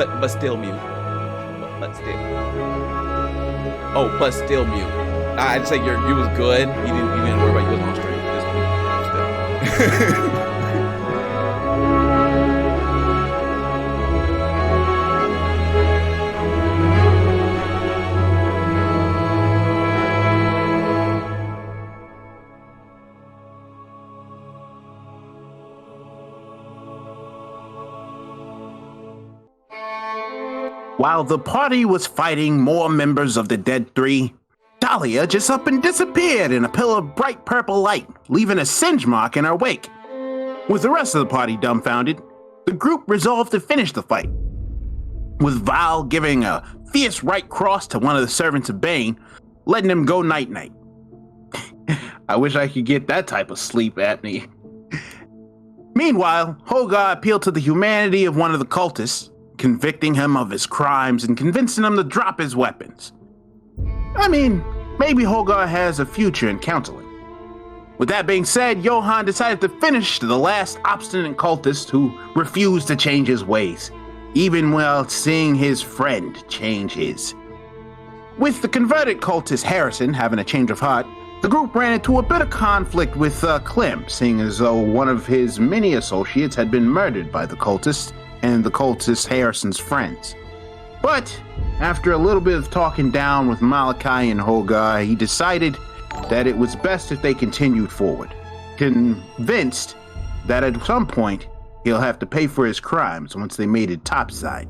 but still mute. But still. Oh, but still mute. I'd say you was good. You didn't worry about you was on stream. Just mute. While the party was fighting more members of the Dead Three, Dahlia just up and disappeared in a pillar of bright purple light, leaving a singe mark in her wake. With the rest of the party dumbfounded, the group resolved to finish the fight, with Val giving a fierce right cross to one of the servants of Bane, letting him go night-night. I wish I could get that type of sleep apnea. Meanwhile, Hogar appealed to the humanity of one of the cultists, convicting him of his crimes and convincing him to drop his weapons. I mean, maybe Hogar has a future in counseling. With that being said, Johann decided to finish the last obstinate cultist who refused to change his ways, even while seeing his friend change his. With the converted cultist Harrison having a change of heart, the group ran into a bit of conflict with Clem, seeing as though one of his many associates had been murdered by the cultist and the cultist Harrison's friends. But after a little bit of talking down with Malachi and Hogar, he decided that it was best if they continued forward, convinced that at some point he'll have to pay for his crimes once they made it topside.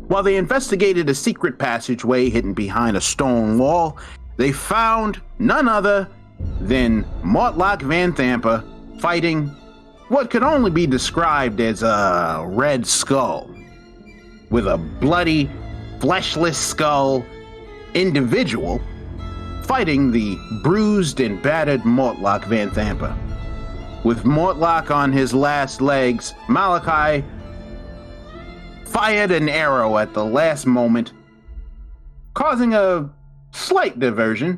While they investigated a secret passageway hidden behind a stone wall, they found none other than Mortlock Van Thampa fighting what could only be described as a red skull, with a bloody, fleshless skull individual fighting the bruised and battered Mortlock Van Thampa. With Mortlock on his last legs, Malachi fired an arrow at the last moment, causing a slight diversion,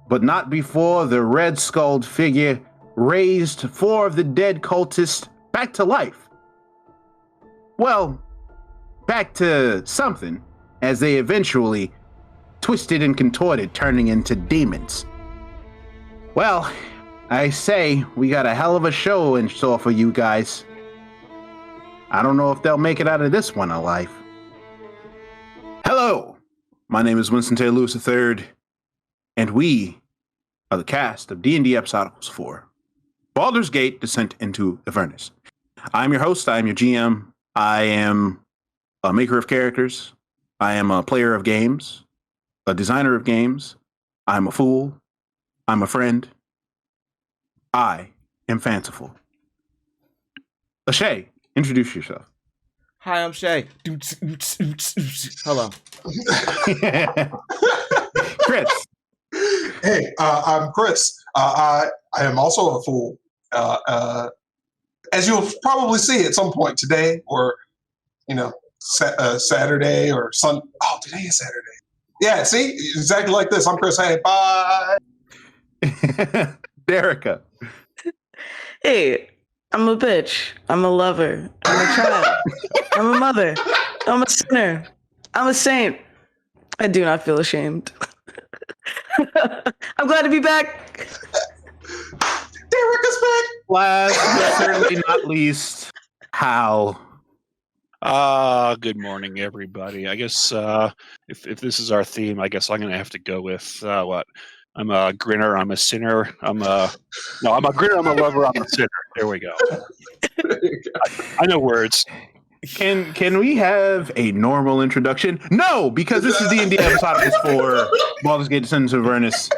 but not before the red-skulled figure raised 4 of the dead cultists back to life. Well, back to something, as they eventually twisted and contorted, turning into demons. Well, I say we got a hell of a show in store for you guys. I don't know if they'll make it out of this one alive. Hello, my name is Winston Taylor Lewis III, and we are the cast of D&D Episodicals 4. Baldur's Gate: Descent into Avernus. I'm your host, I am your GM, I am a maker of characters, I am a player of games, a designer of games, I'm a fool, I'm a friend, I am fanciful. Shay, introduce yourself. Hi, I'm Shay. Hello. Chris. Hey, I'm Chris. I am also a fool. As you'll probably see at some point today, or Saturday or Sun. Oh, today is Saturday. Yeah, see, exactly like this. I'm Chris. Hey, bye. Derica. Hey, I'm a bitch. I'm a lover. I'm a child. I'm a mother. I'm a sinner. I'm a saint. I do not feel ashamed. I'm glad to be back. Derica's back. Last but certainly not least, Hal. Good morning, everybody. I guess if this is our theme, I guess I'm going to have to go with what? I'm a grinner. I'm a sinner. I'm a grinner. I'm a lover. I'm a sinner. There we go. I know words. Can we have a normal introduction? No, because this is D&D Episodicals for Baldur's Gate: Descent into Avernus,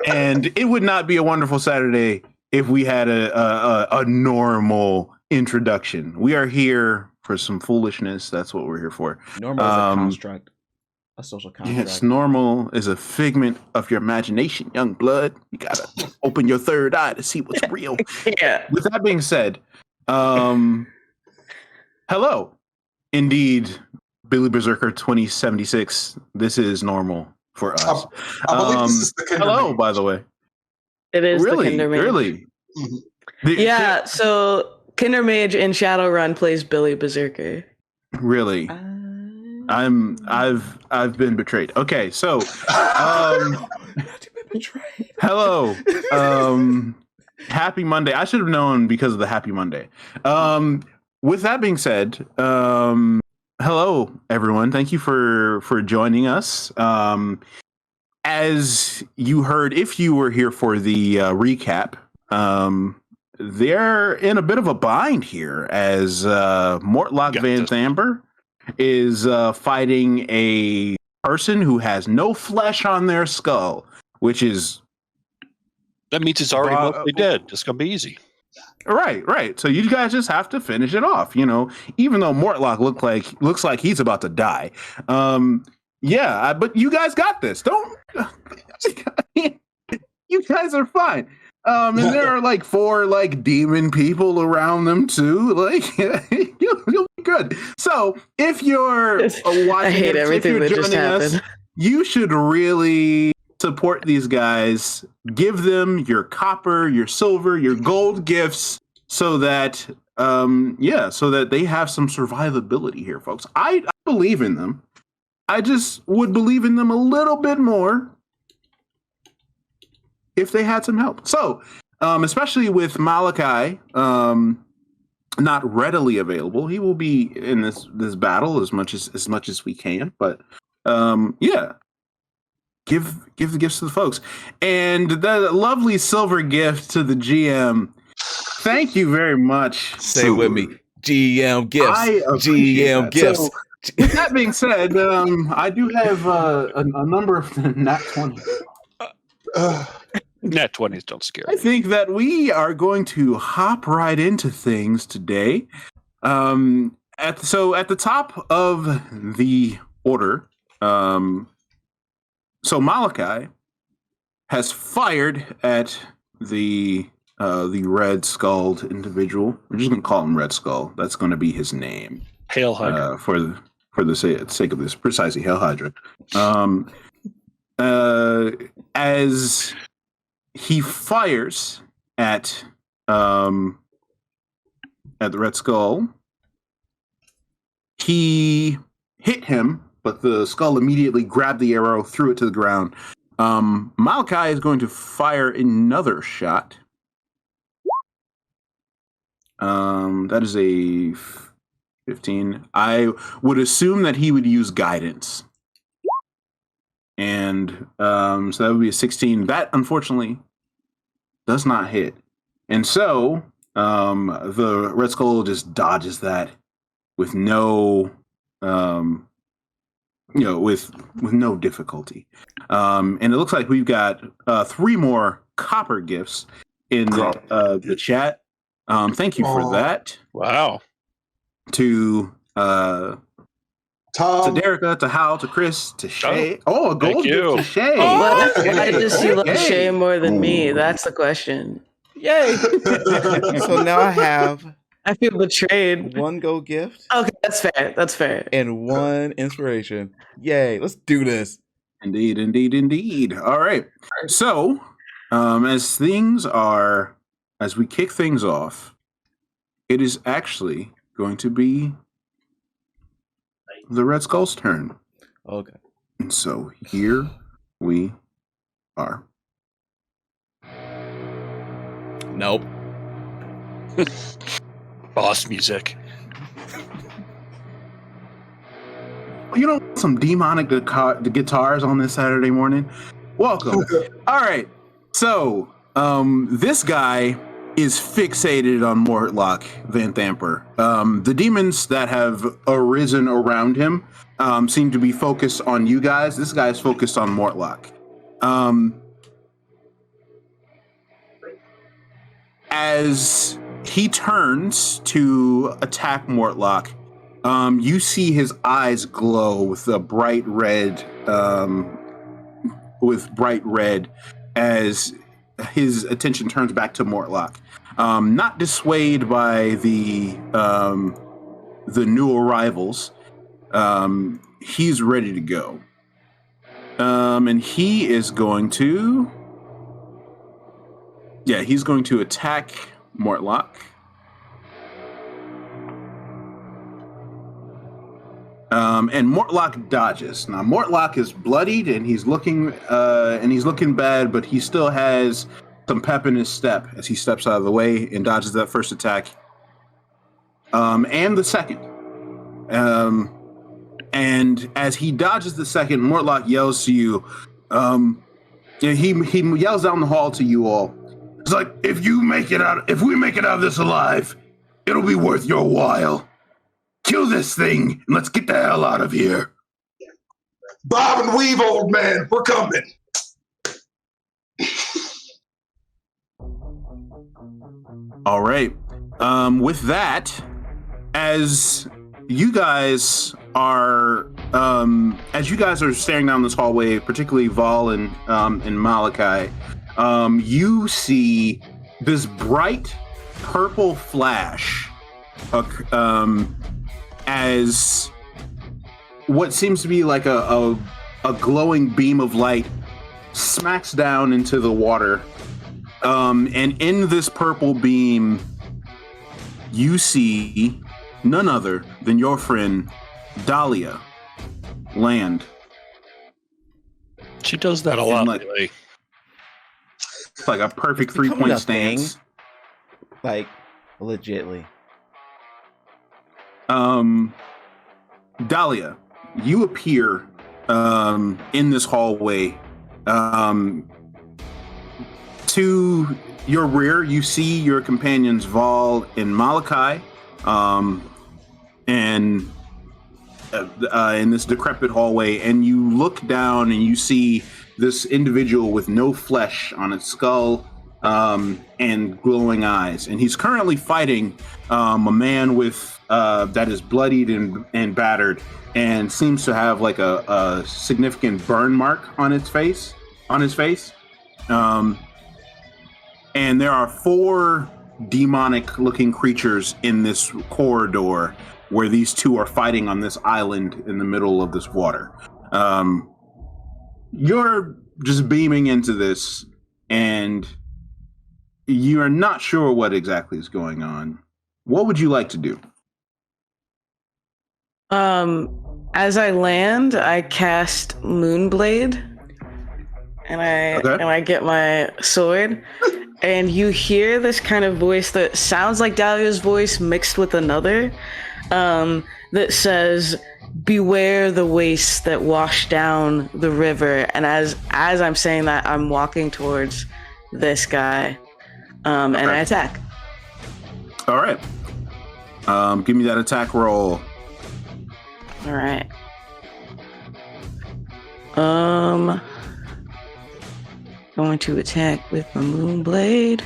and it would not be a wonderful Saturday if we had a normal introduction. We are here for some foolishness. That's what we're here for. Normal is a construct. A social construct. Yes, normal is a figment of your imagination, young blood. You gotta open your third eye to see what's real. Yeah. With that being said, hello. Indeed, Billy Berserker 2076. This is normal for us. I believe this is the hello, by the way. It is Really? the Kinder Mage. Really? Mm-hmm. Yeah, so Kinder Mage in Shadowrun plays Billy Berserker. Really? I've been betrayed. Okay, so hello. Happy Monday. I should have known because of the Happy Monday. With that being said, hello everyone. Thank you for joining us. As you heard, if you were here for the recap, they're in a bit of a bind here as Mortlock Van Thamber is fighting a person who has no flesh on their skull, which is... That means it's already mostly dead. It's going to be easy. Right. So you guys just have to finish it off, even though Mortlock looks like he's about to die. But you guys got this. Don't... You guys are fine. And there are like 4 like demon people around them too. Like you'll be good. So if you're watching, I hate everything that just happened. You should really support these guys. Give them your copper, your silver, your gold gifts, so that so that they have some survivability here, folks. I believe in them. I just would believe in them a little bit more if they had some help. So, especially with Malachi not readily available, he will be in this battle as much as we can. But give the gifts to the folks, and the lovely silver gift to the GM. Thank you very much. Say it with me, GM gifts. GM gifts. So, with that being said, I do have a number of nat 20. Nat 20s don't scare I me. think that we are going to hop right into things today. At the top of the order, so Malachi has fired at the red-skulled individual. We're just going to call him Red Skull. That's going to be his name. Hail Hydra. For the sake of this, precisely, Hail Hydra. As he fires at the Red Skull, he hit him, but the skull immediately grabbed the arrow, threw it to the ground. Malachi is going to fire another shot. That is a 15. I would assume that he would use guidance. And so that would be a 16. That, unfortunately, does not hit. And so the Red Skull just dodges that with no, with no difficulty. And it looks like we've got 3 more copper gifts in the chat. Thank you for that. Wow. To Tom, to Derica, to Hal, to Chris, to Shay. Oh, a gold gift to Shay. Why does you love Shay more than me? That's the question. Yay! So now I feel betrayed. 1 gold gift. Okay, that's fair. And 1 inspiration. Yay! Let's do this. Indeed. All right. So, as we kick things off, it is actually going to be the Red Skull's turn. Okay. And so here we are. Nope. Boss music. Some demonic guitars on this Saturday morning. Welcome. All right. So, this guy is fixated on Mortlock Van Thamper. The demons that have arisen around him seem to be focused on you guys. This guy is focused on Mortlock. As he turns to attack Mortlock, you see his eyes glow with a bright red, as his attention turns back to Mortlock. Not dissuaded by the new arrivals, he's ready to go. And he is going to... Yeah, he's going to attack Mortlock. And Mortlock dodges. Now Mortlock is bloodied and he's looking bad, but he still has some pep in his step as he steps out of the way and dodges that first attack. And the second. And as he dodges the second, Mortlock yells to you. He yells down the hall to you all. It's like, if we make it out of this alive, it'll be worth your while. Kill this thing and let's get the hell out of here. Bob and weave, old man. We're coming. All right. With that, as you guys are staring down this hallway, particularly Vol and Malachi, you see this bright purple flash as what seems to be like a glowing beam of light smacks down into the water. And in this purple beam, you see none other than your friend Dahlia land. She does that a lot like, lately. It's like a perfect 3-point stance. Like, legitly. Dahlia, you appear in this hallway. To your rear, you see your companions Vol and Malachi, and in this decrepit hallway, and you look down and you see this individual with no flesh on its skull and glowing eyes, and he's currently fighting a man with that is bloodied and battered, and seems to have like a significant burn mark on his face. And there are 4 demonic-looking creatures in this corridor where these two are fighting on this island in the middle of this water. You're just beaming into this, and you are not sure what exactly is going on. What would you like to do? As I land, I cast Moonblade, and I get my sword. And you hear this kind of voice that sounds like Dahlia's voice mixed with another, that says, "Beware the wastes that wash down the river." And as I'm saying that, I'm walking towards this guy, and I attack. All right. Give me that attack roll. All right. Going to attack with my Moonblade.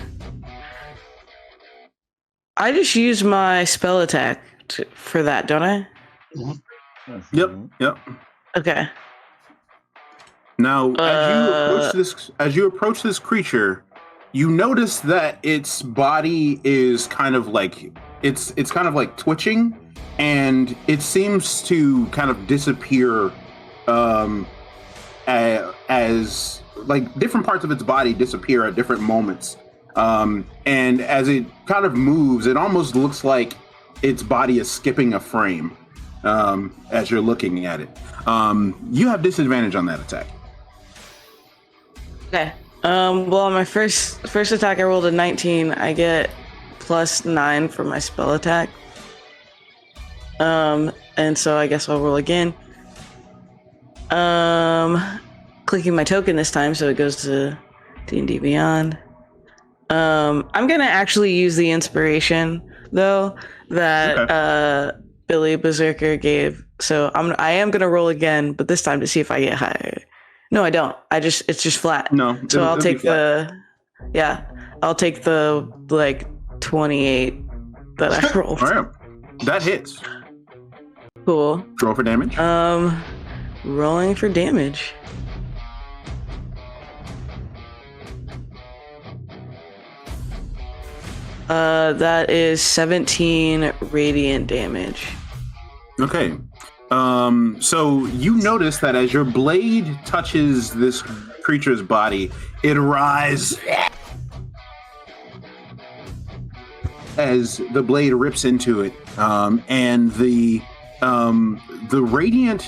I just use my spell attack for that, don't I? Mm-hmm. Yep. Okay. Now, as you approach this creature, you notice that its body is kind of like it's kind of like twitching, and it seems to kind of disappear as like different parts of its body disappear at different moments. And as it kind of moves, it almost looks like its body is skipping a frame as you're looking at it. You have disadvantage on that attack. Okay. Well, my first attack, I rolled a 19. I get +9 for my spell attack. And so I guess I'll roll again. Clicking my token this time, so it goes to D&D Beyond. I'm gonna actually use the inspiration though that Billy Berserker gave. So I am gonna roll again, but this time to see if I get higher. No, I don't. It's just flat. No. So I'll take I'll take the like 28 that I rolled. All right. That hits. Cool. Roll for damage. Rolling for damage. That is 17 radiant damage. Okay. So you notice that as your blade touches this creature's body, it writhes as the blade rips into it, and the The radiant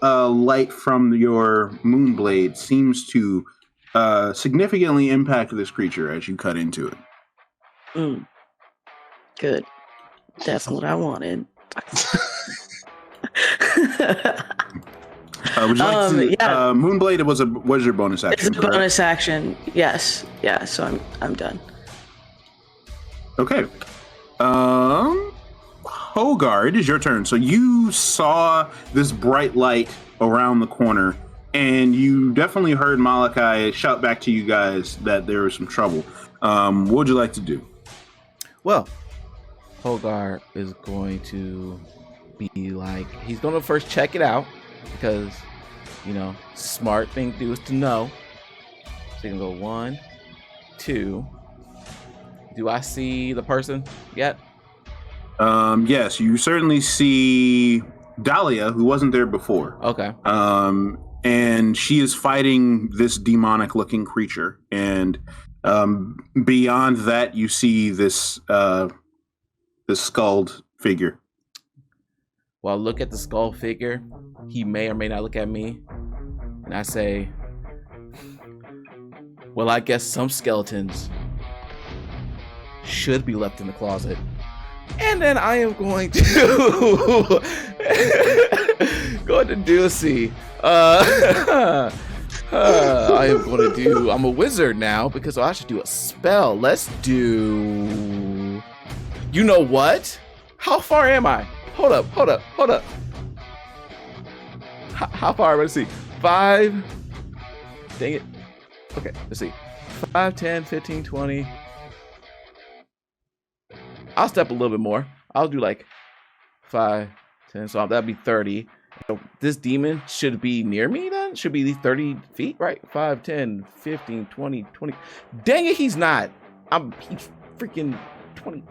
light from your moonblade seems to significantly impact this creature as you cut into it. Good. That's what I wanted. Would you like to? Moonblade was your bonus action. It's a bonus action. Yes. Yeah. So I'm done. Okay. Hogar, it is your turn. So you saw this bright light around the corner, and you definitely heard Malachi shout back to you guys that there was some trouble. What would you like to do? Well, Hogar is going to be like, he's going to first check it out because, smart thing to do is to know. So you can go 1, 2. Do I see the person yet? Yes, you certainly see Dahlia, who wasn't there before. Okay. And she is fighting this demonic-looking creature, and beyond that, you see this skulled figure. Well, I look at the skull figure. He may or may not look at me, and I say, "Well, I guess some skeletons should be left in the closet." And then I am going to Deucey. I am going to do. I'm a wizard now because I should do a spell. Let's do. You know what? How far am I? Hold up. How far? Let's see. 5. Dang it. Okay, let's see. 5, 10, 15, 20. I'll step a little bit more. I'll do like 5, 10. So that'd be 30. So this demon should be near me then? Should be 30 feet, right? 5, 10, 15, 20, 20. Dang it, he's not. He's freaking 20.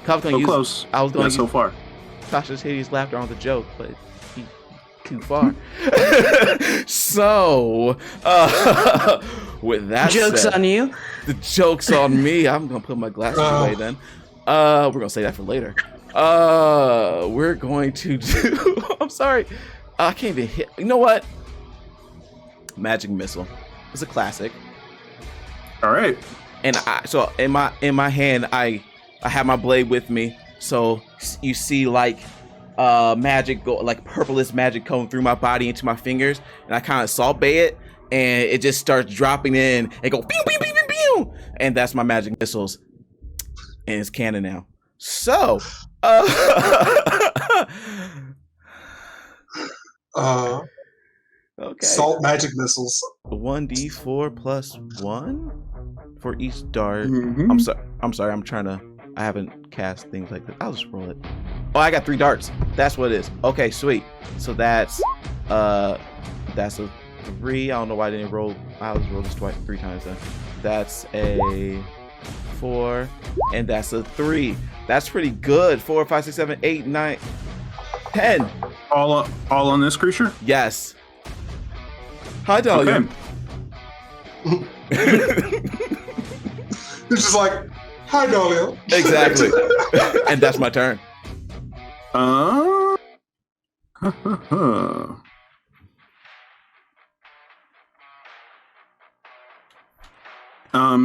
So close. I was going to so far. Tasha's hideous laughter on the joke, but he too far. So, with that joke's said, on you. The joke's on me. I'm gonna put my glasses away then. We're gonna say that for later. We're going to do. I'm sorry. I can't even hit. You know what? Magic missile. It's a classic. All right. And so in my hand, I have my blade with me. So you see like magic go, like purplish magic coming through my body into my fingers, and I kind of salt bay it, and it just starts dropping in and go pew pew pew pew pew, and that's my magic missiles, and it's canon now. So okay. Salt magic missiles. 1d4 plus 1 for each dart. Mm-hmm. I'm sorry. I haven't cast things like that. I'll just roll it. Oh, I got 3 darts. That's what it is. Okay, sweet. So that's a 3. I don't know why I didn't roll. I'll just roll this 3 times then. That's a 4, and that's a 3. That's pretty good. 4, 5, 6, 7, 8, 9, 10. All on this creature? Yes. Hi, Dahlia. Okay. It's just like, hi, Dahlia. Exactly. And that's my turn.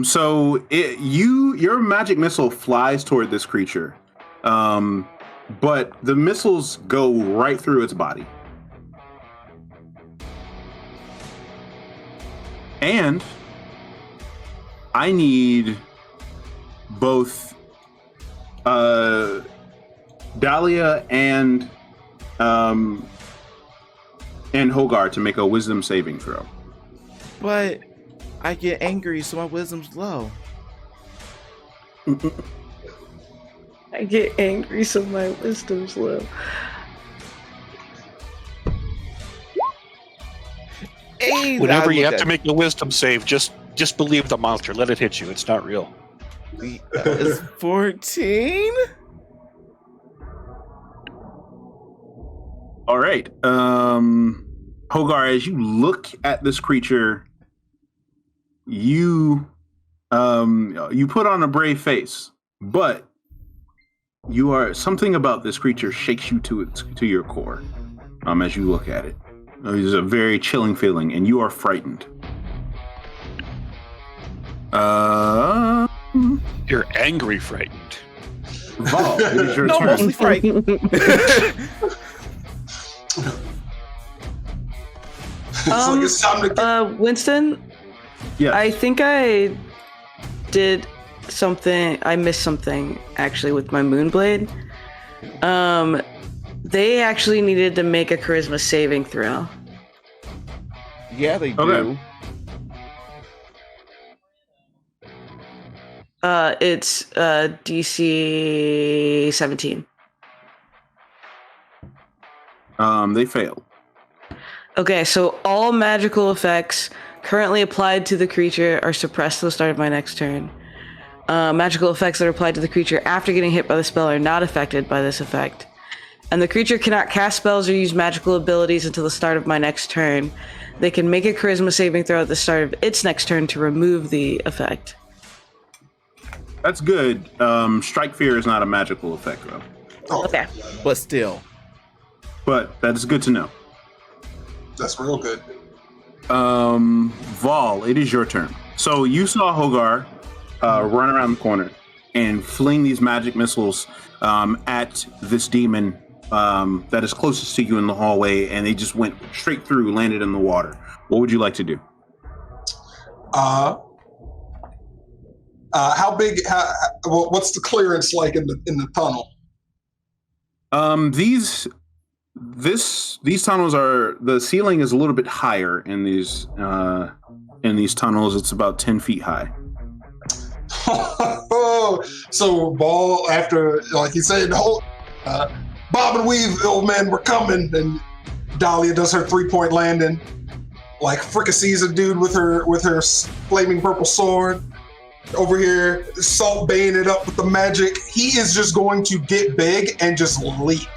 So your magic missile flies toward this creature, but the missiles go right through its body. And I need both Dahlia and Hogar to make a wisdom saving throw. But I get angry, so my wisdom's low. I get angry, so my wisdom's low. Hey, whenever you have to make a wisdom save, just believe the monster. Let it hit you. It's not real. It's 14. All right. Hogar, as you look at this creature, you put on a brave face, but You are something about this creature shakes you to your core. As you look at it, there's a very chilling feeling, and you are frightened. You're angry, frightened. Vol, it is your No, turn. mostly frightened. It's like it's time to get. Winston, Yeah. I think I did something. I missed something actually with my Moonblade. They actually needed to make a charisma saving throw. Yeah, they do. Okay. It's DC 17. They failed. Okay, so all magical effects currently applied to the creature are suppressed to the start of my next turn. Magical effects that are applied to the creature after getting hit by the spell are not affected by this effect. And the creature cannot cast spells or use magical abilities until the start of my next turn. They can make a charisma saving throw at the start of its next turn to remove the effect. That's good. Strike Fear is not a magical effect, though. Oh, Okay. But still. But that's good to know. that's real good. Vol, it is your turn. So you saw Hogar run around the corner and fling these magic missiles at this demon that is closest to you in the hallway, and they just went straight through, landed in the water. What would you like to do? How big? What's the clearance like in the tunnel? These tunnels are, the ceiling is a little bit higher in these tunnels. It's about 10 feet high. So Ball, after like he said, bob and weave, old man, we're coming, and Dahlia does her 3-point landing, like fricassees a dude with her flaming purple sword. Over here, Salt baying it up with the magic. He is just going to get big and just leap.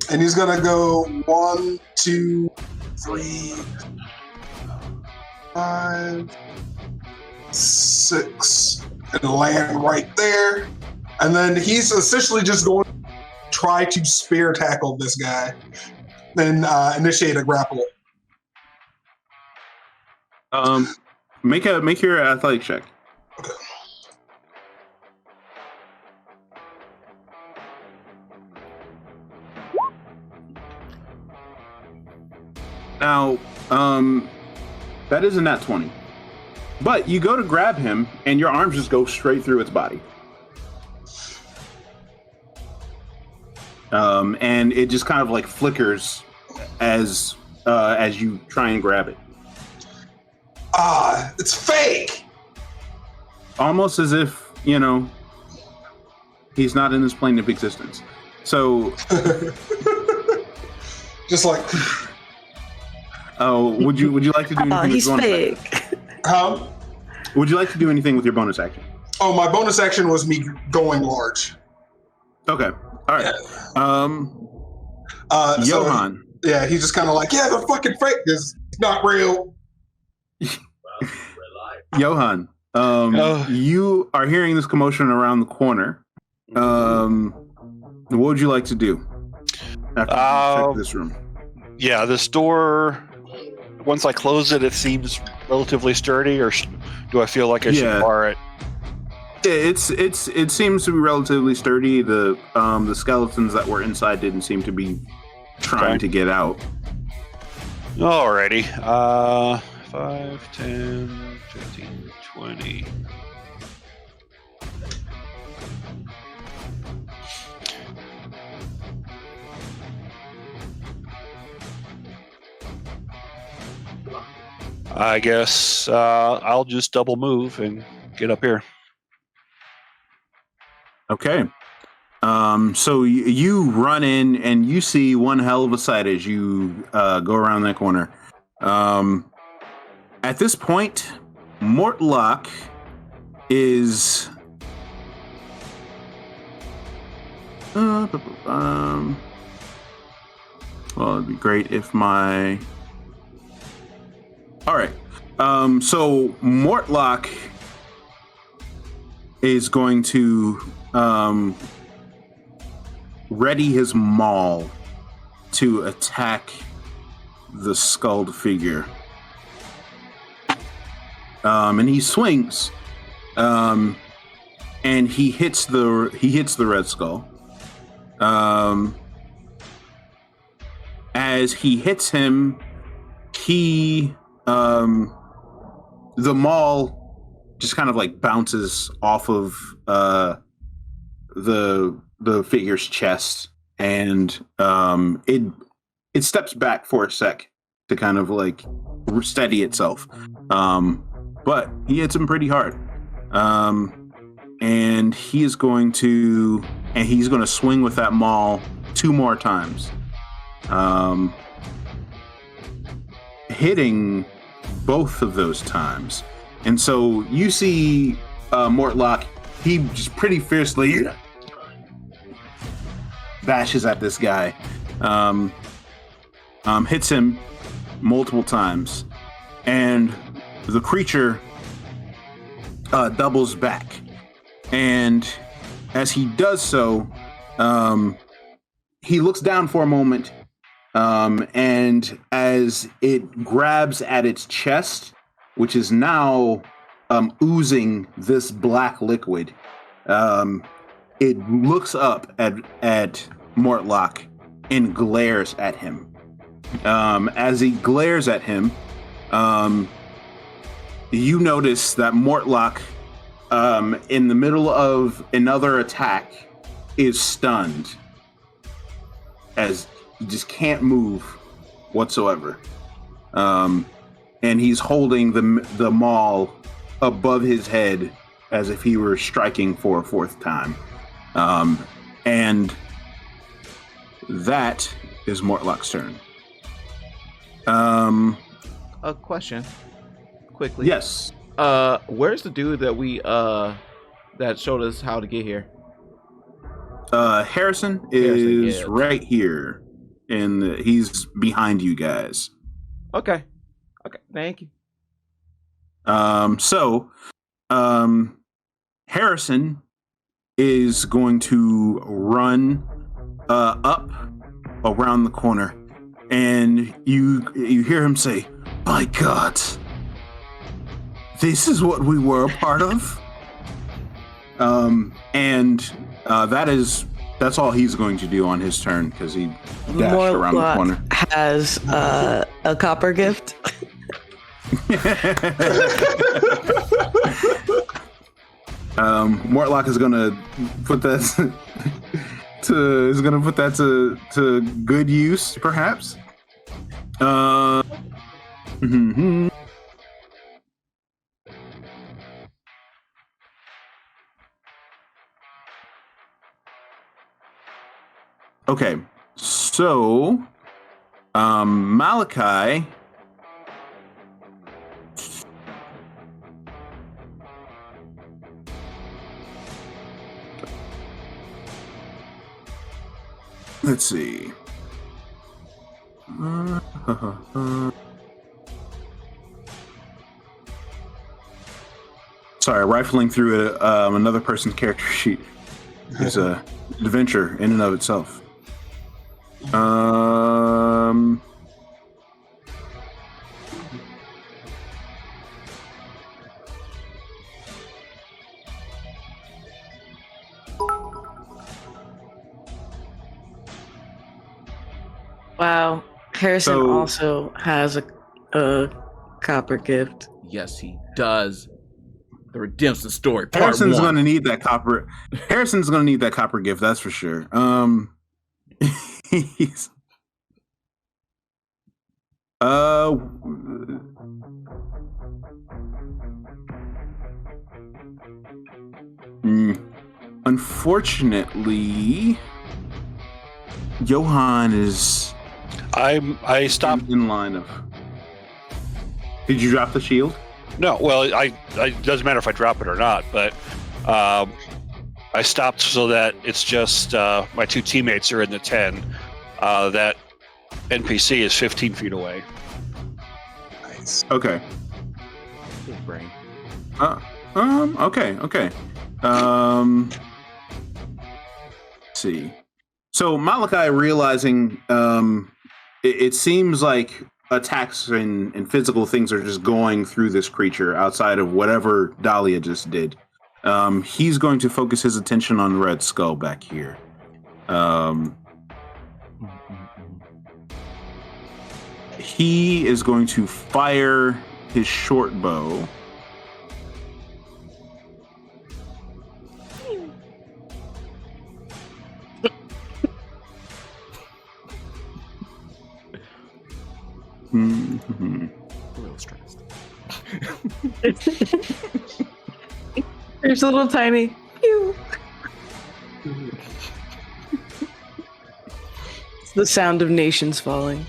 And he's gonna go 1, 2, 3, 5, 6, and land right there. And then he's essentially just going to try to spear tackle this guy and initiate a grapple. Make your athletic check. Okay. Now, that is a nat 20. But you go to grab him, and your arms just go straight through its body. And it just kind of like flickers as you try and grab it. It's fake! Almost as if, he's not in this plane of existence. So, Just like, would you like to do anything with He's your bonus fake. action? Would you like to do anything with your bonus action? oh, my bonus action was me going large. Okay. All right. Johan. So, yeah, he's just kind of like, yeah, they're fucking fake. It's not real. Johan, you are hearing this commotion around the corner. What would you like to do after you check this room? Yeah, this door, once I close it, it seems relatively sturdy, or do I feel like I should bar it? It seems to be relatively sturdy. The skeletons that were inside didn't seem to be trying to get out. Alrighty. 5, 10, 15, 20. I guess I'll just double move and get up here. Okay. So you run in and you see one hell of a sight as you go around that corner. At this point, Mortlock is well, it'd be great if my all right. So Mortlock is going to ready his maul to attack the skulled figure. And he swings, and he hits the Red Skull. As he hits him, the maul just kind of like bounces off of the figure's chest, and it steps back for a sec to kind of like steady itself. But he hits him pretty hard. And he's going to swing with that maul 2 more times. Hitting both of those times. And so you see Mortlock, he just pretty fiercely bashes at this guy. Hits him multiple times. And the creature doubles back. And as he does so, he looks down for a moment, and as it grabs at its chest, which is now oozing this black liquid, it looks up at Mortlock and glares at him. As he glares at him, you notice that Mortlock, in the middle of another attack, is stunned, as he just can't move whatsoever. And he's holding the maul above his head as if he were striking for a 4th time. And that is Mortlock's turn. A question, quickly. Yes. Where's the dude that we that showed us how to get here? Harrison is right here, and he's behind you guys. Okay, thank you. So Harrison is going to run up around the corner, and you hear him say, "By God, this is what we were a part of." That's all he's going to do on his turn, because he dashed around the corner. Has a copper gift. Mortlock is gonna put that to good use, perhaps. Okay, so Malachi. Let's see. Sorry, rifling through another person's character sheet is an adventure in and of itself. Wow. Harrison also has a copper gift. Yes, he does. The redemption story. Harrison's going to need that copper. Harrison's going to need that copper gift. That's for sure. He's, unfortunately, Johan is. I stopped in line of. Did you drop the shield? No. Well, it doesn't matter if I drop it or not, but I stopped so that it's just my 2 teammates are in the 10. That NPC is 15 feet away. Nice. Okay. Big brain. Okay. Let's see. So Malachi realizing it seems like attacks and physical things are just going through this creature outside of whatever Dahlia just did. He's going to focus his attention on Red Skull back here. He is going to fire his short bow. A little stressed. There's a little tiny pew. It's the sound of nations falling.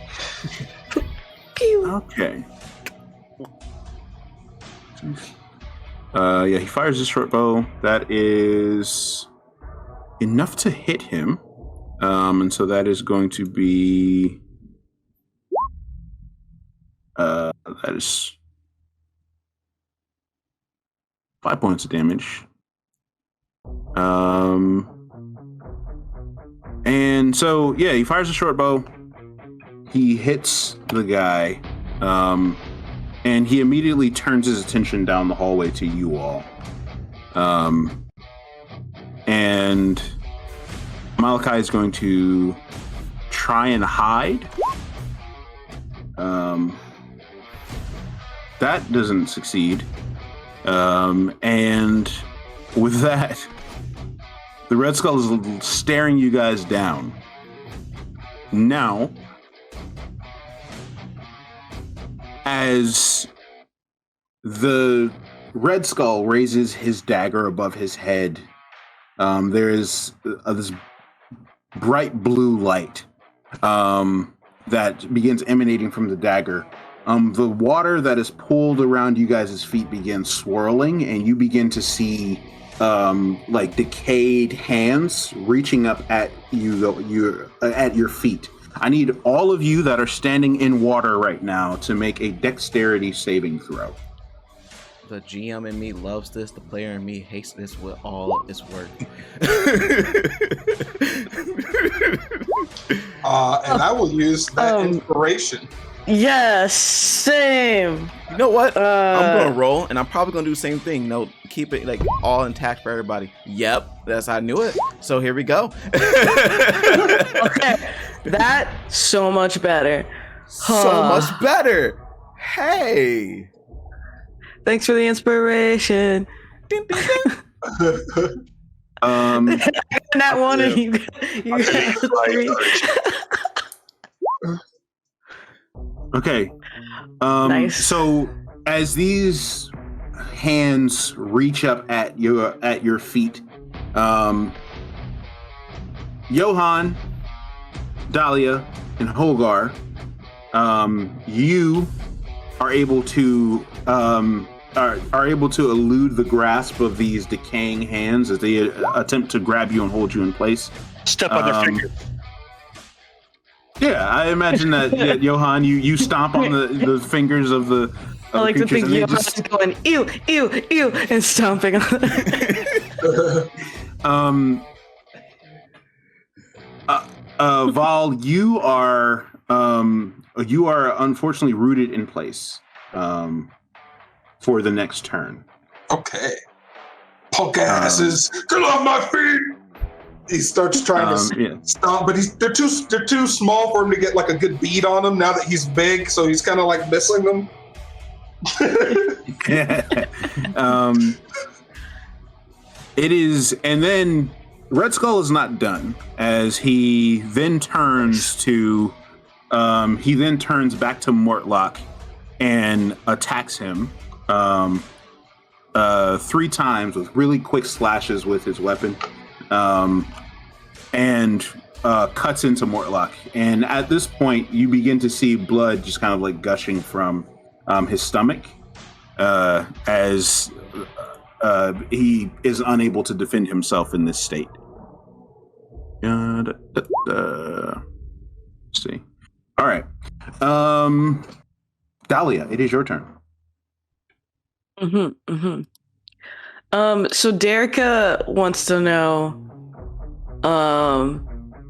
Pew. Okay. Yeah, he fires his short bow. That is enough to hit him. And so that is going to be that is 5 points of damage. And so yeah, he fires a short bow. He hits the guy. And he immediately turns his attention down the hallway to you all. And Malachi is going to try and hide. That doesn't succeed. And with that, the Red Skull is staring you guys down. Now, as the Red Skull raises his dagger above his head, there is this bright blue light that begins emanating from the dagger. The water that is pooled around you guys' feet begins swirling, and you begin to see like decayed hands reaching up at you, at your feet. I need all of you that are standing in water right now to make a dexterity saving throw. The GM in me loves this. The player in me hates this with all its work. And I will use that inspiration. Yes, same. You know what? I'm gonna roll, and I'm probably gonna do the same thing. No, keep it like all intact for everybody. Yep, that's how I knew it. So here we go. Okay, that so much better. So much better. Hey. Thanks for the inspiration. Ding, ding, ding. That one, and you got 3. Okay. Nice. So as these hands reach up at your feet, Johan, Dahlia, and Holgar, you are able to are able to elude the grasp of these decaying hands as they attempt to grab you and hold you in place. Step on their fingers. Yeah, I imagine that, yeah, Johan, you stomp on the fingers of the I like to think Johan's just going ew, ew, ew, and stomping on Val, you are unfortunately rooted in place for the next turn. Okay. Punk asses, get off my feet! He starts trying to stomp, but they're too small for him to get like a good beat on him now that he's big, so he's kind of like missing them. It is, and then Red Skull is not done, as he then turns back to Mortlock and attacks him 3 times with really quick slashes with his weapon, and cuts into Mortlock. And at this point, you begin to see blood just kind of like gushing from his stomach, as he is unable to defend himself in this state. Let's see. All right. Dahlia, it is your turn. So Derica wants to know,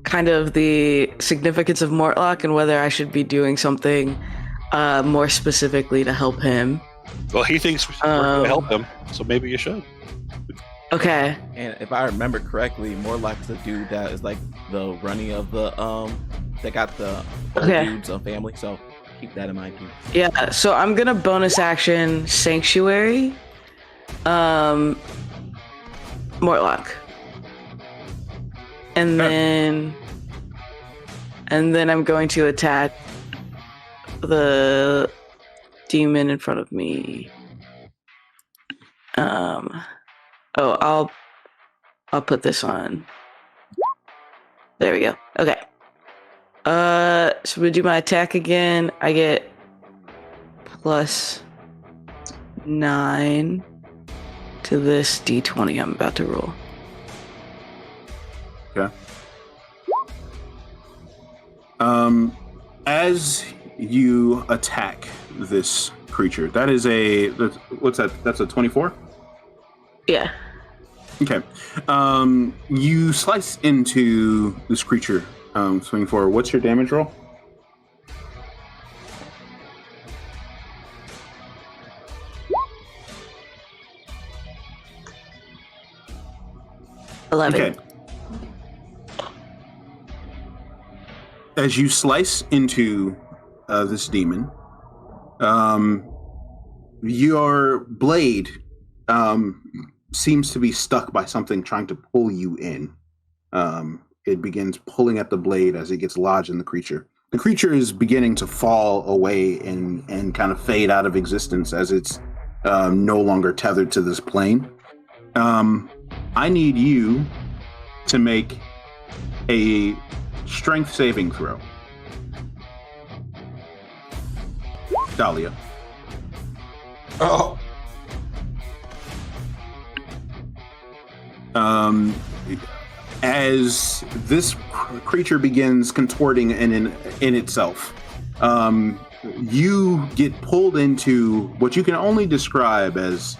kind of the significance of Mortlock and whether I should be doing something more specifically to help him. Well, he thinks we're going to help him, so maybe you should. Okay. And if I remember correctly, Morlock's the dude that is like the running of the that got the old dude's family. So keep that in mind too. Yeah. So I'm gonna bonus action Sanctuary, Mortlock, and then I'm going to attack the demon in front of me. I'll put this on. There we go. Okay. So we do my attack again. I get +9 to this d20 I'm about to roll. Okay. As you attack this creature, that's a 24? Yeah. Okay. You slice into this creature, swing forward. What's your damage roll? Okay. As you slice into this demon, your blade seems to be stuck by something trying to pull you in. It begins pulling at the blade as it gets lodged in the creature. The creature is beginning to fall away and kind of fade out of existence as it's no longer tethered to this plane. I need you to make a strength saving throw. Dahlia. Oh. As this creature begins contorting in itself, you get pulled into what you can only describe as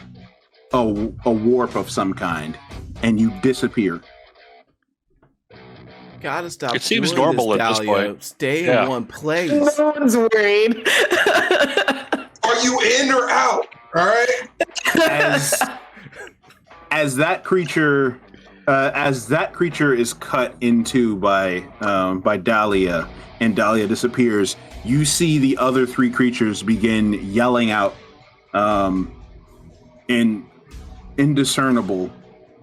a warp of some kind, and you disappear. Gotta stop. It seems normal at this point. Stay in one place. No one's worried. Are you in or out? All right. As that creature is cut into by Dahlia, and Dahlia disappears, you see the other three creatures begin yelling out in indiscernible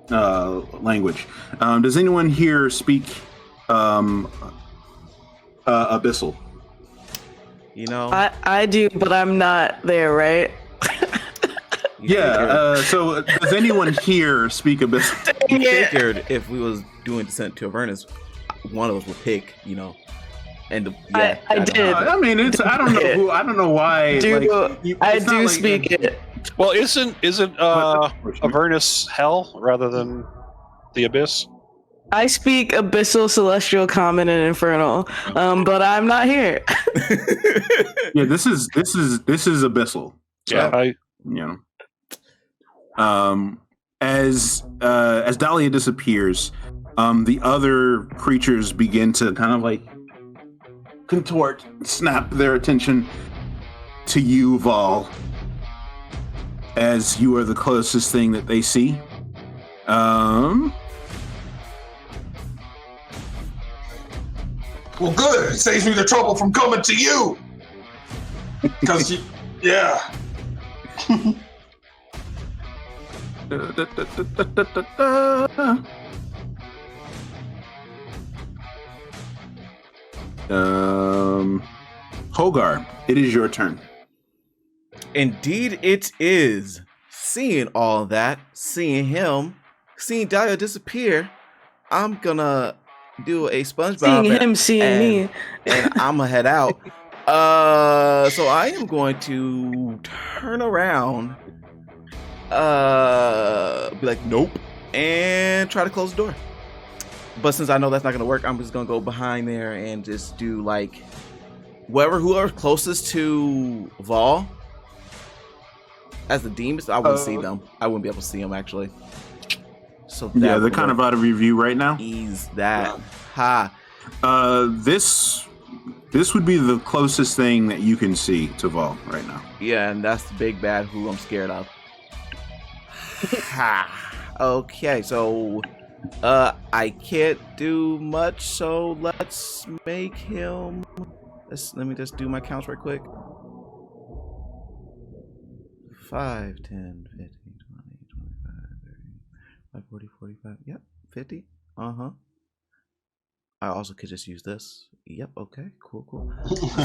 language. Does anyone here speak Abyssal? You know, I do, but I'm not there, right? So does anyone here speak Abyssal? We figured if we was doing Descent to Avernus, one of us would pick, and I did. I mean, I don't know why. I do speak it. Well, isn't Avernus hell rather than the abyss? I speak Abyssal, Celestial, Common, and Infernal, but I'm not here. Yeah, this is Abyssal. Yeah, As Dahlia disappears, the other creatures begin to kind of like contort, snap their attention to you, Vol, as you are the closest thing that they see. Well, good. It saves me the trouble from coming to you. Because yeah. Hogar, it is your turn. Indeed it is. Seeing all that, seeing Dahlia disappear, I'm gonna do a SpongeBob. Seeing me. And I'm gonna head out. So I am going to turn around, be like, nope, and try to close the door. But since I know that's not gonna work, I'm just gonna go behind there and just do like whoever's closest to Vol as the demons. I wouldn't see them. I wouldn't be able to see them actually. So they're kind of out of your view right now. Ease that. Ha. This would be the closest thing that you can see to Vol right now. Yeah, and that's the big bad who I'm scared of. Okay, so I can't do much, so let's make him. Let me just do my counts right quick. 5, 10, 15, 20, 25, 30, 40, 45. Yep, 50. I also could just use this. Yep, okay, cool.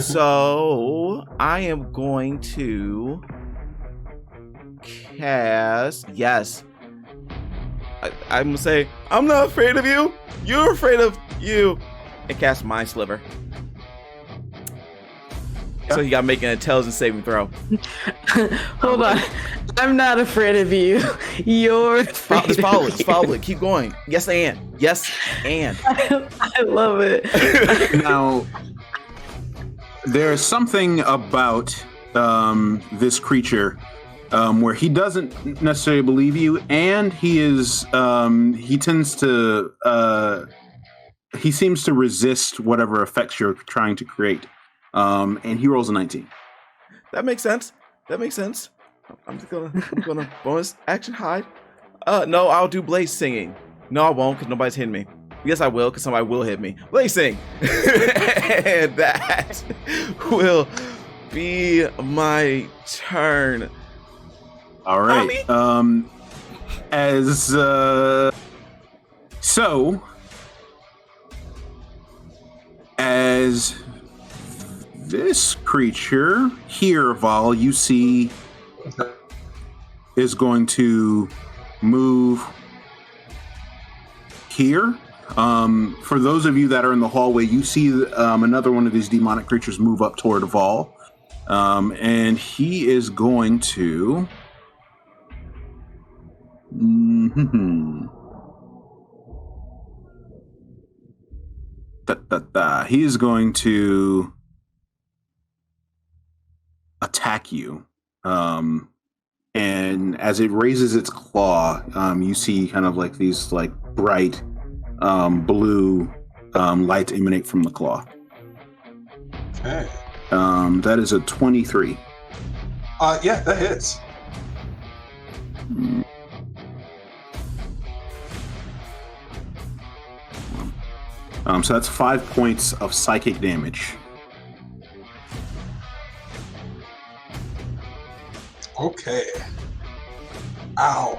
So I am going to cast. Yes. I'm gonna say, I'm not afraid of you. You're afraid of you. And cast Mind Sliver. So you gotta make an intelligence saving throw. Hold on. I'm not afraid of you. You're afraid Just follow it. Keep going. Yes, and. I love it. Now, there's something about this creature where he doesn't necessarily believe you, and he seems to resist whatever effects you're trying to create. And he rolls a 19. That makes sense. I'm gonna bonus action hide. No, I'll do blaze singing. No, I won't, because nobody's hitting me. Yes, I will, because somebody will hit me. Blaze sing. And that will be my turn. All right. As this creature here, Vol, you see, is going to move here. For those of you that are in the hallway, you see another one of these demonic creatures move up toward Vol. And he is going to... He is going to attack you. And as it raises its claw, you see kind of like these like bright blue lights emanate from the claw. Okay. That is a 23. Yeah, that hits. So that's 5 points of psychic damage. Okay. Ow.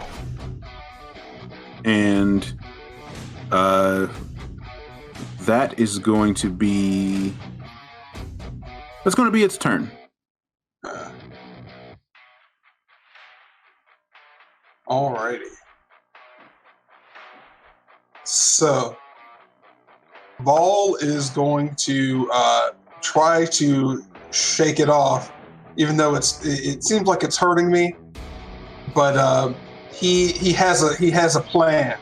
And that is going to be... That's going to be its turn. Alrighty. So, Vol is going to try to shake it off, even though it seems like it's hurting me. But he has a plan.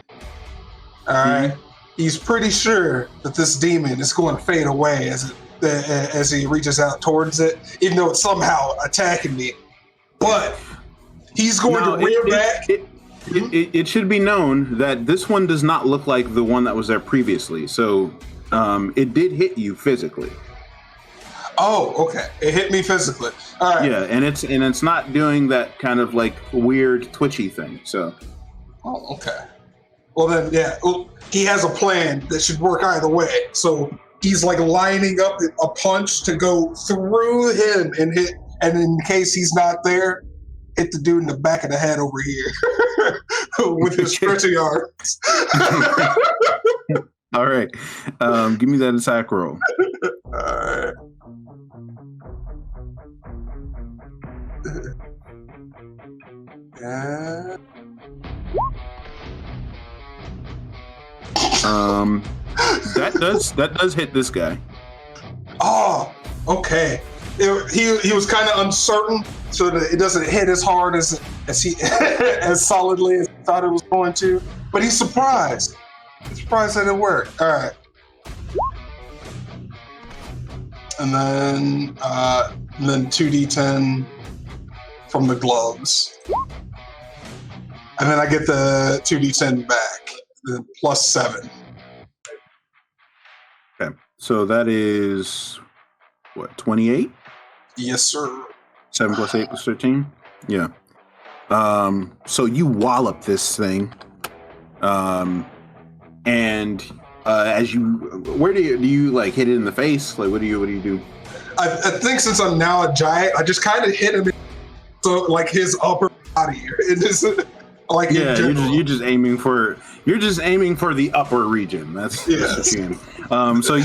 All right. Mm-hmm. He's pretty sure that this demon is going to fade away as he reaches out towards it, even though it's somehow attacking me. But he's going to rear back. It should be known that this one does not look like the one that was there previously. So it did hit you physically. Oh, okay. It hit me physically. All right. Yeah, and it's not doing that kind of like weird twitchy thing. So. Oh, okay. Well then, yeah. Well, he has a plan that should work either way. So he's like lining up a punch to go through him and hit. And in case he's not there, hit the dude in the back of the head over here with his stretchy arms. All right. Give me that attack roll. All right. Yeah. That does hit this guy. Oh, okay. He was kind of uncertain, so that it doesn't hit as hard as solidly as he thought it was going to. But he's surprised. He's surprised that it worked. All right. And then 2d10 from the gloves. And then I get the 2d10 back, the +7. Okay. So that is, what, 28? Yes, sir. 7 plus 8 plus 13? Yeah. So you wallop this thing. And as you, where do you like hit it in the face? Like, what do you do? I think since I'm now a giant, I just kind of hit him. So like his upper body, it is like yeah, you're just aiming for the upper region. That's what you aim. So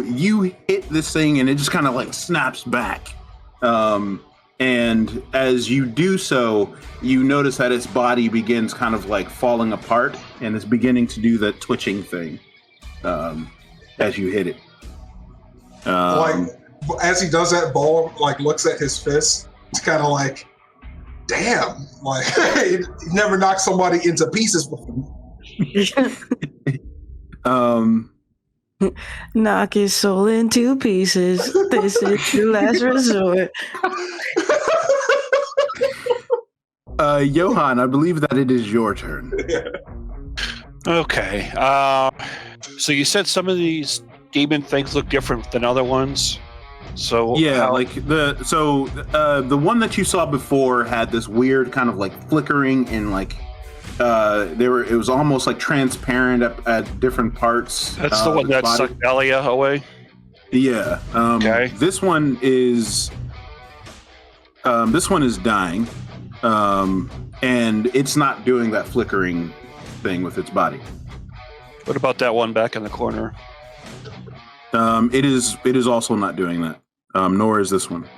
you hit this thing and it just kind of like snaps back. And as you do so, you notice that its body begins kind of like falling apart and it's beginning to do the twitching thing as you hit it. Like as he does that, Ball like looks at his fist. It's kind of like, damn, like he never knocked somebody into pieces before. Knock his soul in 2 pieces. This is your last resort. Johan, I believe that it is your turn. Okay. So you said some of these demon things look different than other ones. So yeah, like the one that you saw before had this weird kind of like flickering and like it was almost like transparent at different parts. That's the one that sucked Dahlia away. Yeah. Okay. This one is dying. And it's not doing that flickering thing with its body. What about that one back in the corner? It is also not doing that. Nor is this one.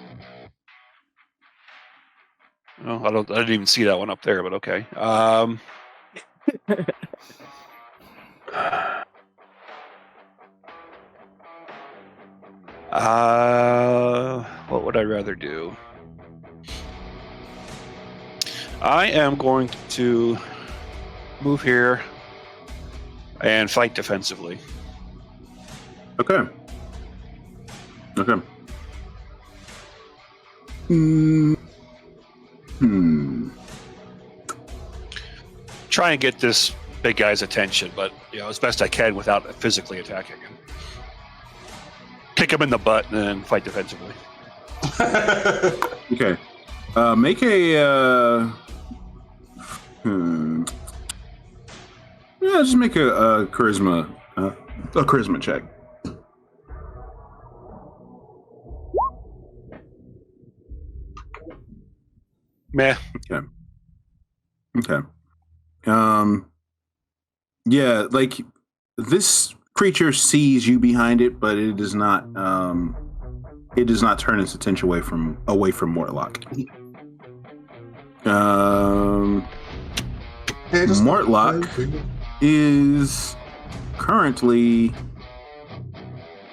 Oh, I didn't even see that one up there, but okay. What would I rather do? I am going to move here and fight defensively. Okay. Try and get this big guy's attention, but as best I can without physically attacking him. Kick him in the butt and then fight defensively. Okay. Make a yeah, just make a charisma check. Meh. Okay. Yeah, like this creature sees you behind it, but it does not turn its attention away from Mortlock. Mortlock is currently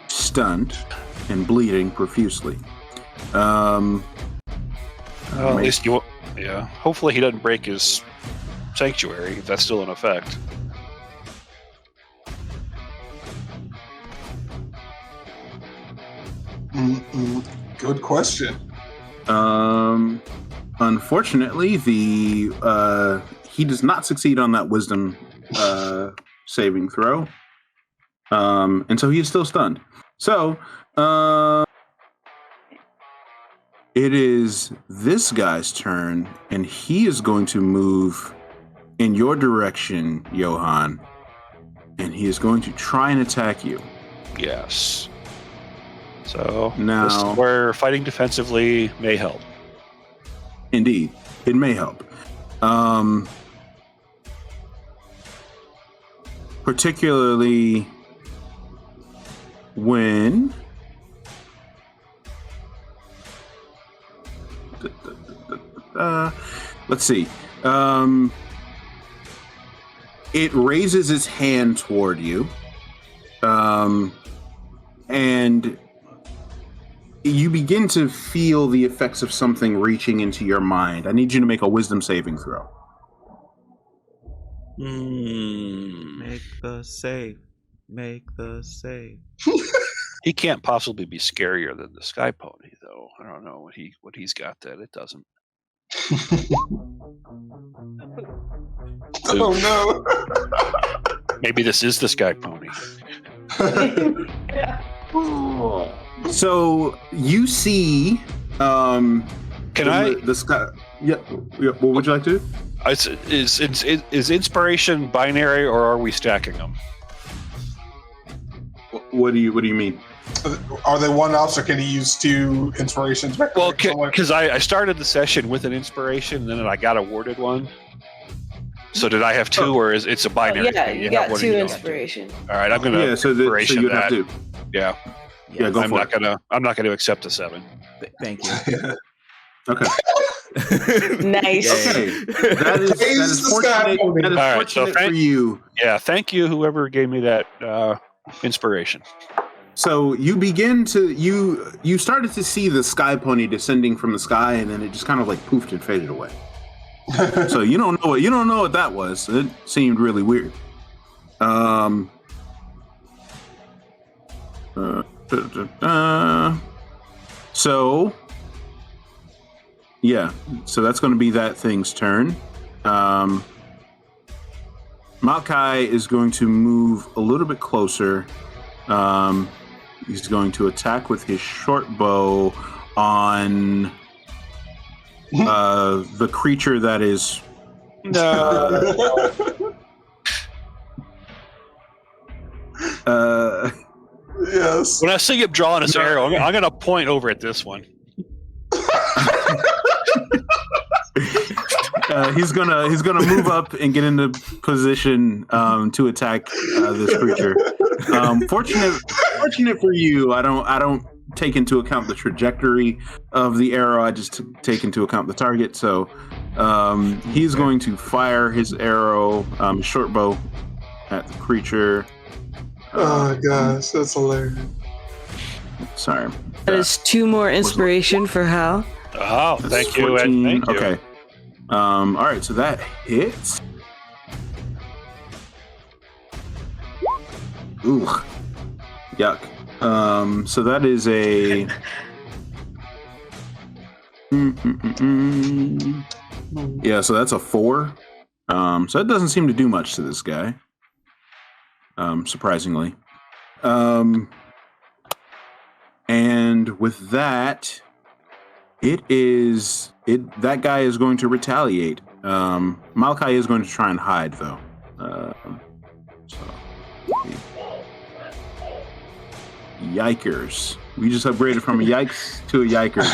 stunned and bleeding profusely. Well, at least hopefully he doesn't break his sanctuary if that's still in effect. Good question. Unfortunately, he does not succeed on that wisdom saving throw. And so he is still stunned. So, it is this guy's turn, and he is going to move in your direction, Johan, and he is going to try and attack you. Yes. So now, this is where fighting defensively may help. Indeed, it may help. Particularly when let's see. It raises its hand toward you, and you begin to feel the effects of something reaching into your mind. I need you to make a wisdom saving throw. Make the save. Make the save. He can't possibly be scarier than the Sky Pony, though. I don't know what he's got that it doesn't. Oh no! Maybe this is the Sky Pony. So you see, Can I? the sky? Yeah. What would you like to do? Is inspiration binary, or are we stacking them? What do you mean? Are they one-offs, or can he use 2 inspirations? Well, because I started the session with an inspiration, and then I got awarded one. So did I have 2, or is it's a binary? Yeah, thing? you got one 2 or inspiration. All right, I'm gonna. Yeah. So you have to. Yeah. Yeah. Go I'm for not it. I'm not gonna accept a 7. Thank you. Okay. Nice. Okay. That is fortunate. That is All right, so fortunate for you. Yeah. Thank you, whoever gave me that inspiration. So you begin to you started to see the sky pony descending from the sky, and then it just kind of like poofed and faded away. So you don't know what that was. It seemed really weird. So yeah, so that's going to be that thing's turn. Malachi is going to move a little bit closer. He's going to attack with his short bow on the creature that is. Yes. When I see him drawing his arrow, I'm going to point over at this one. He's gonna move up and get into position to attack this creature. Fortunate for you, I don't take into account the trajectory of the arrow. I just take into account the target. So he's going to fire his arrow, short bow, at the creature. Oh gosh, that's hilarious. Sorry. That is 2 more inspiration for Hal. Oh, That's thank you, Ed. 14. Thank you. Okay. All right, so that hits. Ooh, yuck. So that is a. Yeah, so that's a 4. So that doesn't seem to do much to this guy. Surprisingly. And with that, that guy is going to retaliate. Malachi is going to try and hide, though. Yikers. We just upgraded from a yikes to a yikers.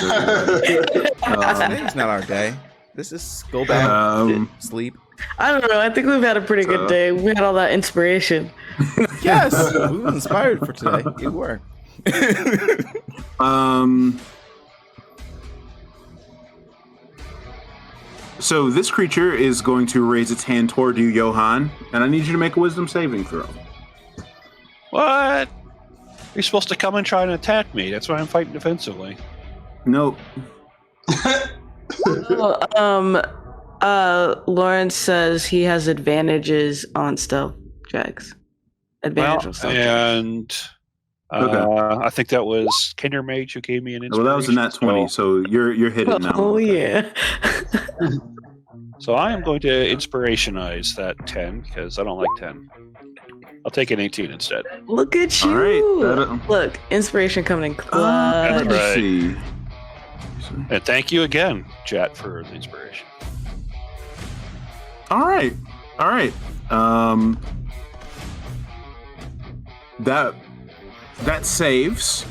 Today's not our day. This is go back, sleep. I don't know. I think we've had a pretty good day. We had all that inspiration. Yes, we were inspired for today. You were. So this creature is going to raise its hand toward you, Johan, and I need you to make a wisdom saving throw. What? You're supposed to come and try and attack me. That's why I'm fighting defensively. Nope. Lawrence says he has advantages on stealth checks. Advantage on stealth checks. And I think that was Kinder Mage who gave me an inspiration. Well, that was a nat 20, so you're hitting now. Oh, yeah. So I am going to inspirationize that 10 because I don't like 10. I'll take an 18 instead. Look at you. All right, Look, inspiration coming in clutch. That's Let's see. And thank you again, Chat, for the inspiration. All right. That saves.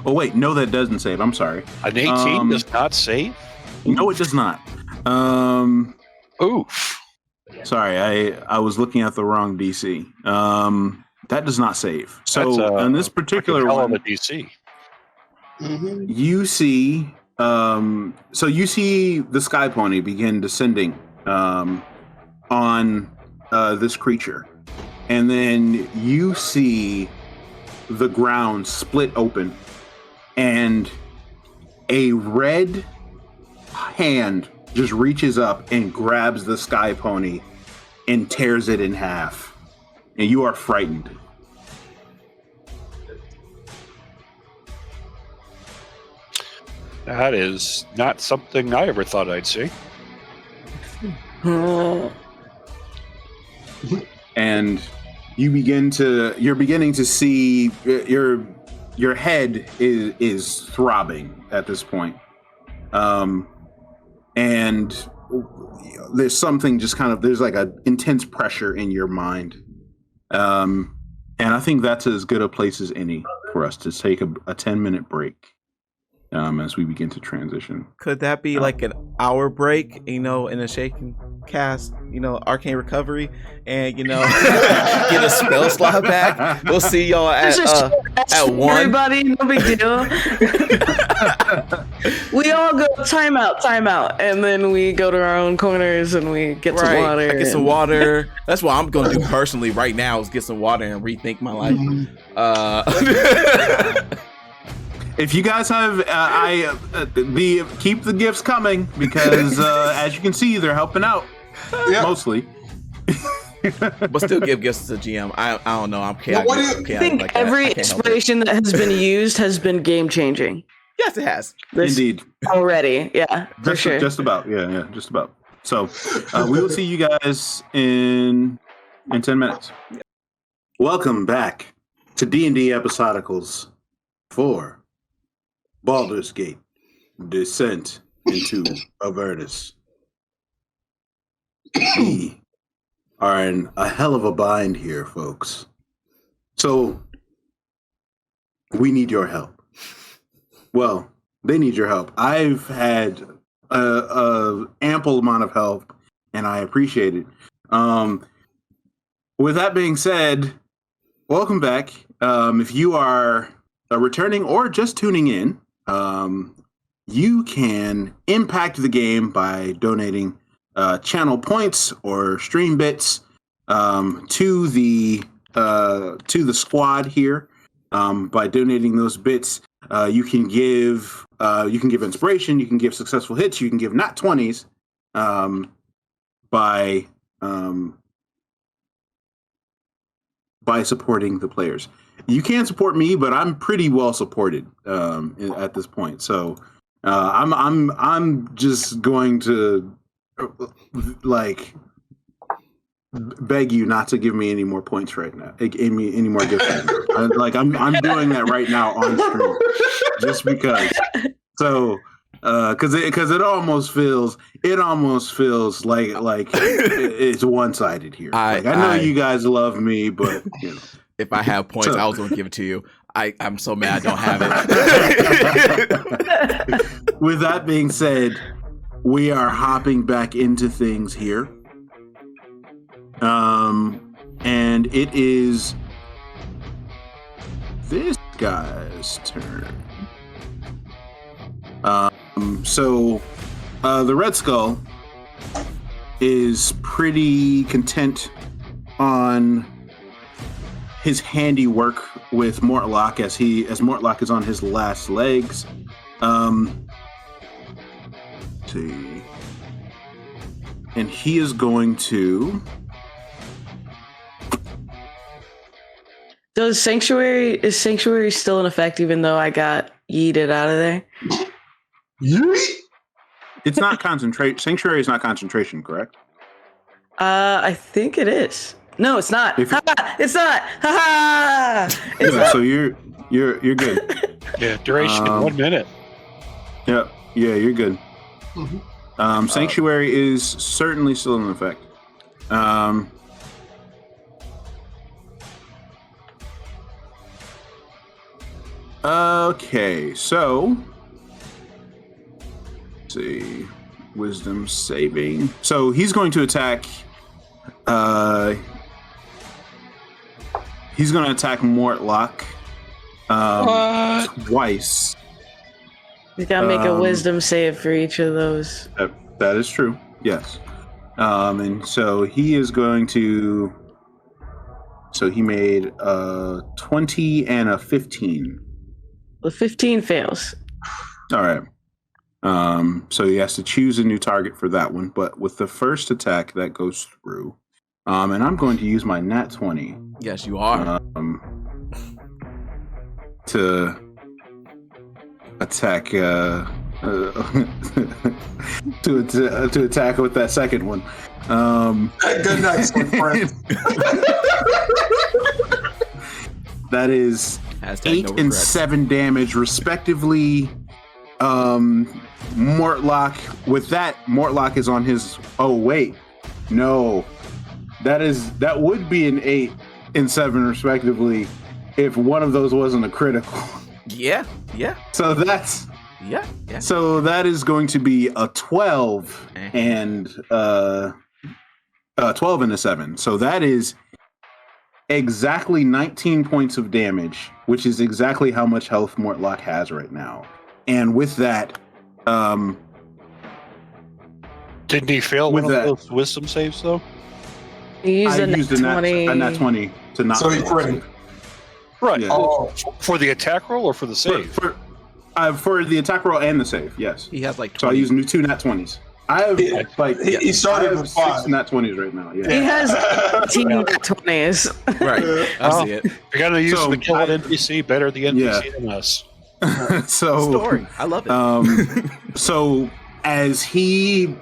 Oh wait, no, that doesn't save. I'm sorry. An 18 does not save? No, it does not. Oof. Sorry, I was looking at the wrong DC. That does not save. So on this particular one, the DC. Mm-hmm. you see, so you see the sky pony begin descending on this creature, and then you see the ground split open, and a red hand just reaches up and grabs the sky pony and tears it in half, and you are frightened. That is not something I ever thought I'd see. And you're beginning to see your head is throbbing at this point. And there's something there's like an intense pressure in your mind. And I think that's as good a place as any for us to take a 10-minute break as we begin to transition. Could that be like an hour break, in a shaking cast, arcane recovery, and get a spell slot back? We'll see y'all at 1. Everybody, no big deal. We all go time out, and then we go to our own corners and we get some water. I get some water. That's what I'm gonna do personally right now, is get some water and rethink my life. If you guys have, keep the gifts coming, because as you can see, they're helping out mostly. But still give gifts to GM. I don't know. I'm chaotic. I think every inspiration that has been used has been game changing. Yes, it has. Indeed. Already, yeah, for sure. Just about, yeah, just about. So we will see you guys in 10 minutes. Welcome back to D&D Episodicals 4. Baldur's Gate, Descent into Avernus. We are in a hell of a bind here, folks. So, we need your help. Well, they need your help. I've had a ample amount of help, and I appreciate it. With that being said, welcome back. If you are returning or just tuning in, you can impact the game by donating channel points or stream bits to the squad here. By donating those bits, you can give inspiration, you can give successful hits, you can give nat 20s by supporting the players. You can't support me, but I'm pretty well supported at this point. So I'm just going to beg you not to give me any more points right now. Any more gifts. I'm doing that right now on stream, just because. So because it almost feels like it's one-sided here. I know you guys love me, but if I have points, I was going to give it to you. I'm so mad I don't have it. With that being said, we are hopping back into things here. And it is this guy's turn. So the Red Skull is pretty content on his handiwork with Mortlock as Mortlock is on his last legs. Let's see. And he is going to... Is Sanctuary still in effect even though I got yeeted out of there? It's not concentration. Sanctuary is not concentration, correct? I think it is. No, it's not. It's not. It's not. So you're good. Yeah, duration 1 minute. Yeah, you're good. Mm-hmm. Sanctuary is certainly still in effect. Okay, so let's see, wisdom saving. So he's going to attack. He's going to attack Mortlock twice. You gotta make a wisdom save for each of those. That is true. Yes. And so he is going to. So he made a 20 and a 15. The 15 fails. All right. So he has to choose a new target for that one. But with the first attack, that goes through. And I'm going to use my nat 20. Yes, you are. To attack to attack with that second one. Good night, friend. That is Hashtag 8 no and regrets. 7 damage, respectively. Mortlock. With that, Mortlock is on his. Oh wait, no, that would be an 8 and 7, respectively, if one of those wasn't a critical. Yeah. So that's. Yeah. So that is going to be a 12 and 12 and a 7. So that is exactly 19 points of damage, which is exactly how much health Mortlock has right now. And with that, Didn't he fail With one that- of those wisdom saves though? You I used used a nat 20. a nat 20 to not. So he's critting. Right. Yeah. Oh, For the attack roll or for the save? For the attack roll and the save, yes. He has like So I 20. used 2 nat 20s. I have he started I have with 6 5. nat 20s right now. Yeah. He has 18 nat 20s. Right. I Oh. see it. You're gonna use So, the kill an NPC better the NPC Yeah. than us. So Story. I love it. So as he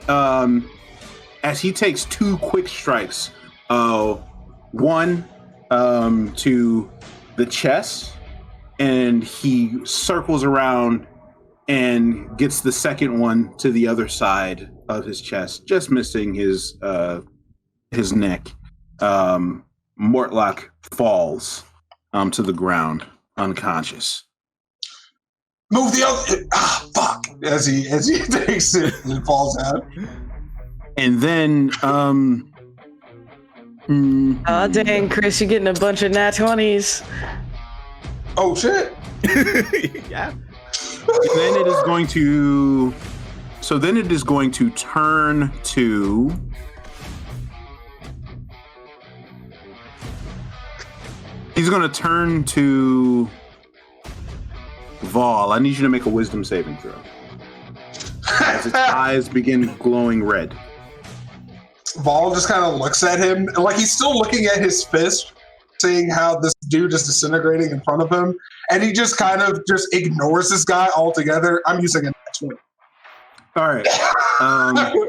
takes 2 quick strikes, one to the chest, and he circles around and gets the second one to the other side of his chest, just missing his neck. Mortlock falls to the ground, unconscious. Move the other. Fuck! As he takes it and falls out. And then, Oh dang, Chris, you're getting a bunch of nat 20s. Oh shit! Yeah. then it is going to. So then it is going to turn to. He's going to turn to Vol. I need you to make a wisdom saving throw. As its eyes begin glowing red. Vol just kind of looks at him, like he's still looking at his fist, seeing how this dude is disintegrating in front of him, and he just kind of just ignores this guy altogether. I'm using a 20. All right.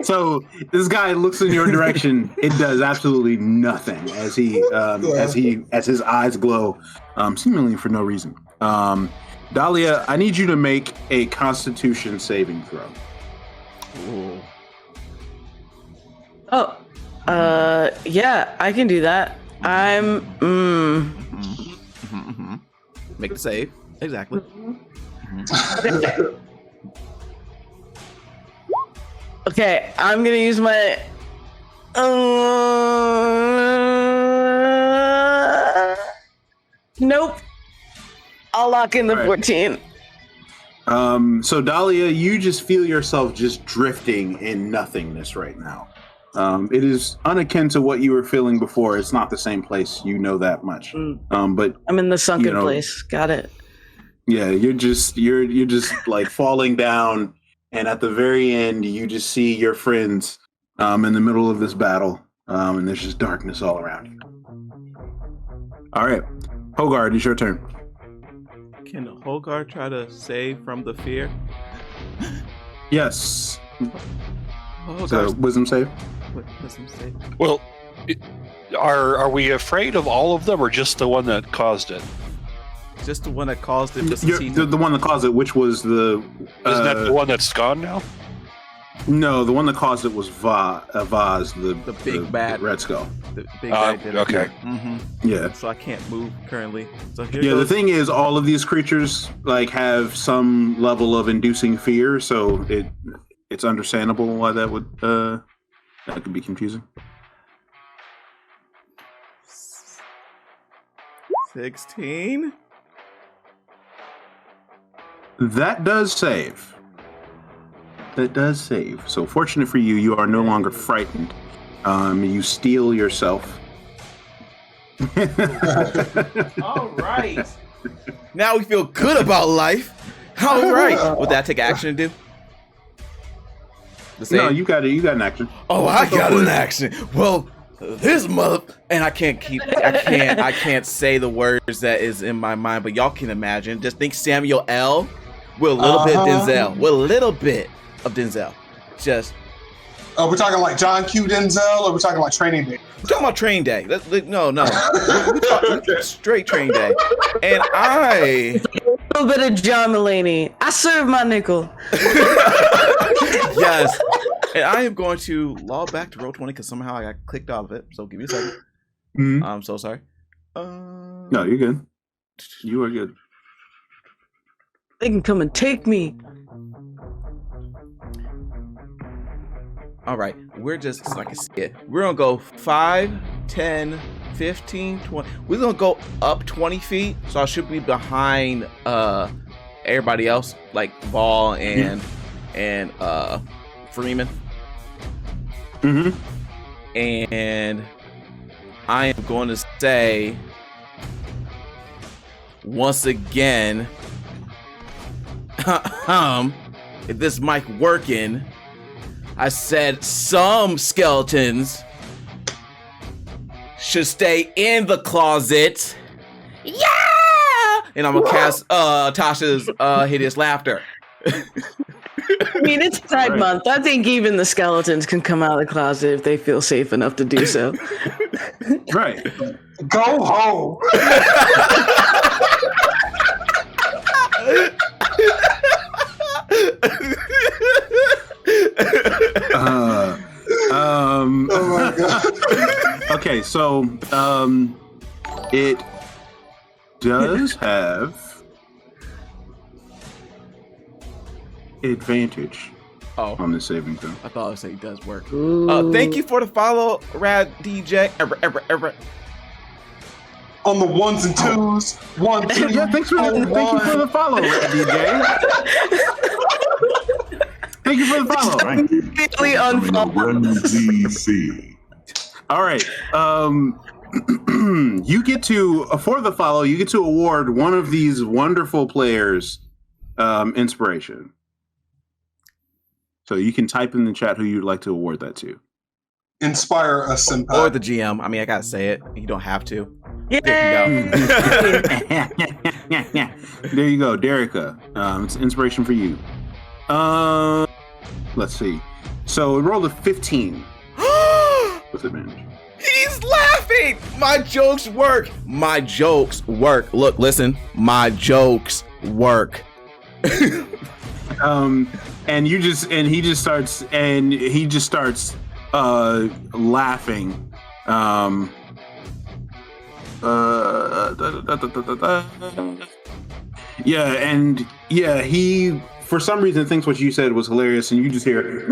So this guy looks in your direction. It does absolutely nothing as as his eyes glow, seemingly for no reason. Dahlia, I need you to make a Constitution saving throw. Ooh. Oh, yeah, I can do that. Make the save. Exactly. Okay, I'm gonna use my. Nope. I'll lock in the Right. 14. So Dahlia, you just feel yourself just drifting in nothingness right now. It is unakin to what you were feeling before. It's not the same place. You know that much. But I'm in the sunken You know- place. Got it. yeah, you're just like falling down, and at the very end, you just see your friends in the middle of this battle, and there's just darkness all around you. All right, Hogard, it's your turn. Can Holgar try to save from the fear? Yes. Holgar, So wisdom save. what does he say? Well, are we afraid of all of them or just the one that caused it? Just the one that caused it. Just The one that caused it, which was the Isn't that the one that's gone now? no, the one that caused it was Vaz, the big bad- Red Skull. the big guy did it. okay. Mm-hmm. Yeah. So I can't move currently. So here Yeah, the goes. thing is, all of these creatures like have some level of inducing fear, so it's understandable why that would that could be confusing. 16. That does save. That does save. So fortunate for you, you are no longer frightened. You steel yourself. All right. Now we feel good about life. All right. Would that take action to do? The No, same? you got it. You got an action. Oh, I got an action. Well, this mother, and I can't say the words that is in my mind, but y'all can imagine. Just think Samuel L. With a little bit of Denzel. With a little bit of Denzel. Just. We're talking like John Q. Denzel, or we're talking like Training Day? We're talking about Training Day. No. We're talking straight Training Day. And a little bit of John Mulaney. I serve my nickel. Yes. And I am going to log back to Roll20 because somehow I got clicked off of it. So give me a second. Mm-hmm. I'm so sorry. No, you're good. You are good. They can come and take me. All right. We're just, so I can see it. We're going to go 5, 10, 15, 20. We're going to go up 20 feet. So I should be behind everybody else, like Ball and Freeman. Mm-hmm. And I am going to say, once again, if this mic working, I said some skeletons should stay in the closet. Yeah! And I'm gonna cast Tasha's hideous laughter. I mean, it's Pride Month. I think even the skeletons can come out of the closet if they feel safe enough to do so. Right. Go home. Oh my God. Okay, so it does have advantage on the saving throw. I thought I would say it does work. Thank you for the follow, Rad DJ. Ever. On the ones and twos. 1, 2. Yeah, thank you for the follow, Rad DJ. Thank you for the follow. Completely unfollow. All right. You get to, for the follow, you get to award one of these wonderful players inspiration. So you can type in the chat who you'd like to award that to. Inspire us, senpai. Or the GM. I mean, I gotta say it. You don't have to. Yay! There you go. There you go, Derica. It's inspiration for you. Let's see. So it rolled a 15 with advantage. He's laughing. My jokes work. My jokes work. Look, listen. My jokes work. And he just starts laughing. He for some reason thinks what you said was hilarious, and you just hear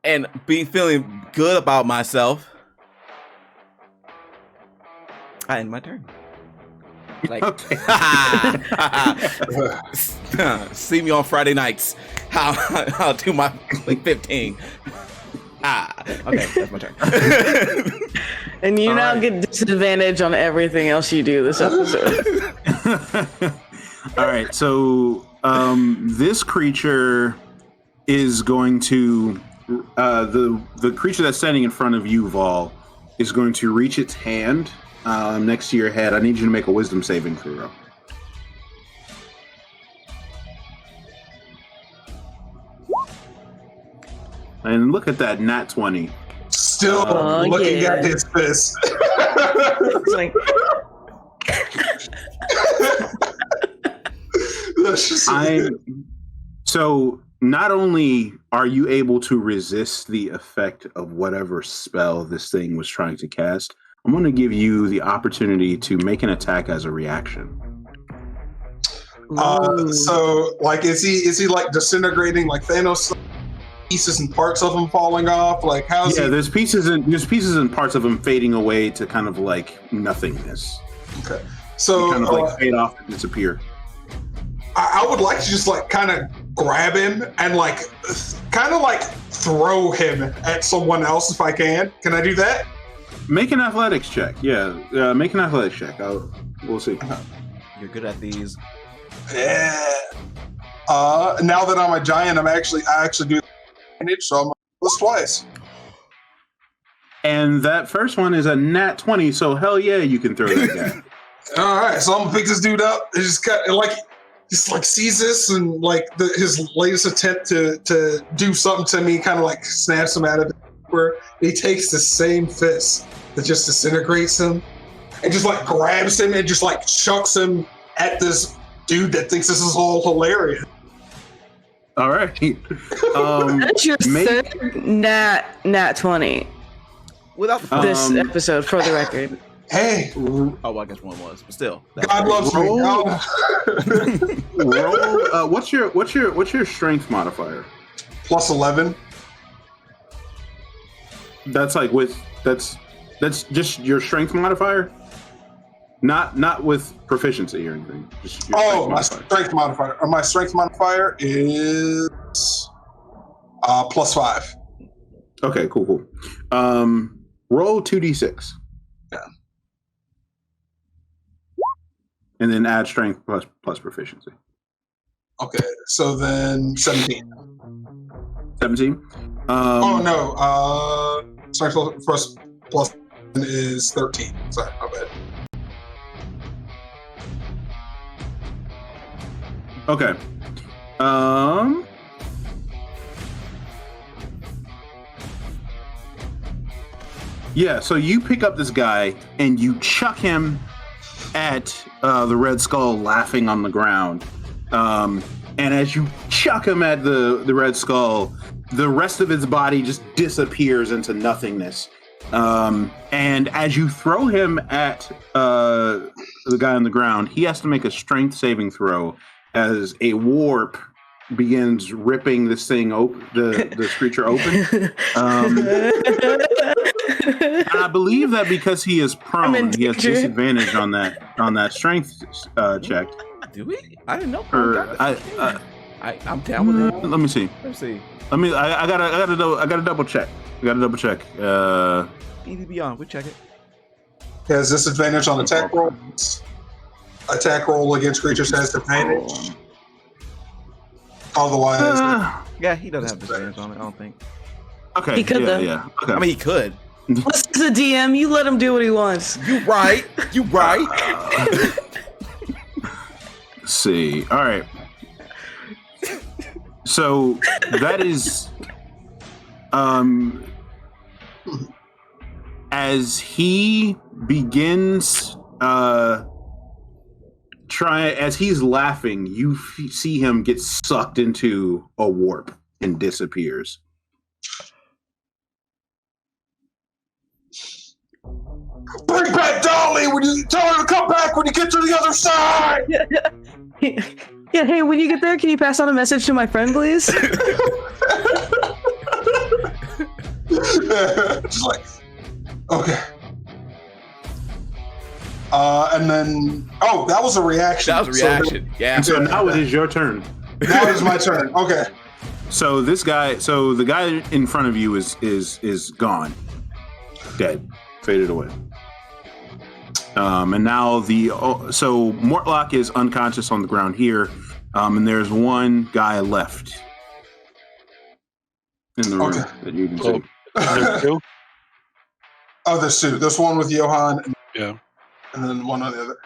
and be feeling good about myself. I end my turn. Like, okay. See me on Friday nights. I'll do my 15. Okay, that's my turn. And you now get disadvantage on everything else you do this episode. All right, so this creature is going to the creature that's standing in front of you, Vol, is going to reach its hand next to your head. I need you to make a wisdom saving throw. And look at that, nat 20. Still looking at his fist. It's like so not only are you able to resist the effect of whatever spell this thing was trying to cast, I'm going to give you the opportunity to make an attack as a reaction. So like, is he like disintegrating like Thanos? Pieces and parts of him falling off. Like, how's he? There's pieces and parts of him fading away to kind of like nothingness. Okay, so they kind of like fade off and disappear. I would like to just like kind of grab him and like kind of like throw him at someone else if I can. Can I do that? Make an athletics check. Yeah, make an athletics check. We'll see. You're good at these. Yeah. Now that I'm a giant, I actually do advantage, so I'm this twice. And that first one is a nat 20, so hell yeah, you can throw that guy. All right, so I'm gonna pick this dude up. He just got just like sees this and like his latest attempt to do something to me, kind of like snaps him out of it. Where he takes the same fist that just disintegrates him, and just like grabs him and just like chucks him at this dude that thinks this is all hilarious. All right. That's your third nat 20 Without this episode, for the record. Hey, oh, well, I guess one was, but still. God loves me. Roll. What's your strength modifier? Plus 11. That's like that's just your strength modifier, not with proficiency or anything. Just your strength modifier. My strength modifier is plus 5. Okay, cool. Roll 2d6. Yeah. And then add strength plus proficiency. Okay, so then 17. 17? Oh no, strength plus is 13. Sorry, my bad. Okay. Yeah, so you pick up this guy and you chuck him at the Red Skull laughing on the ground. And as you chuck him at the Red Skull, the rest of his body just disappears into nothingness. And as you throw him at the guy on the ground, he has to make a strength saving throw as a warp begins ripping this thing open, this creature open. And I believe that because he is prone, he has disadvantage on that strength check. Do we? I didn't know. I'm down with it. Let me see. I gotta double check. Easy beyond. We check it. He has disadvantage on attack rolls. Attack roll against creatures has advantage. Otherwise, yeah, he doesn't have disadvantage on it. I don't think. Okay. He could though. Yeah. Okay. I mean, he could. Listen to the DM. You let him do what he wants. You right. Let's see. All right. So that is, as he begins, as he's laughing, you see him get sucked into a warp and disappears. Bring back Dolly when you tell her to come back when you get to the other side. Yeah, hey, when you get there, can you pass on a message to my friend, please? Just like, okay. And then, that was a reaction. That was a reaction. Yeah. So now it is your turn. Now it is my turn. Okay. So the guy in front of you is gone, dead, faded away. And now so Mortlock is unconscious on the ground here, and there's one guy left in the room that you can see. There's two? Oh, there's two. There's one with Johan. Yeah. And then one on the other.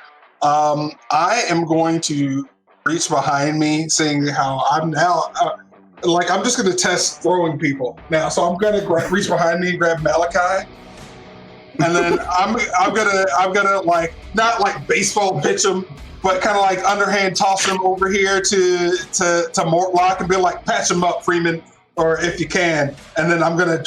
I am going to reach behind me, seeing how I'm now. I'm just going to test throwing people now. So I'm going to reach behind me, grab Malachi, and then I'm gonna like not like baseball pitch him, but kind of like underhand toss him over here to Mortlock and be like, patch him up, Freeman, or if you can. And then I'm gonna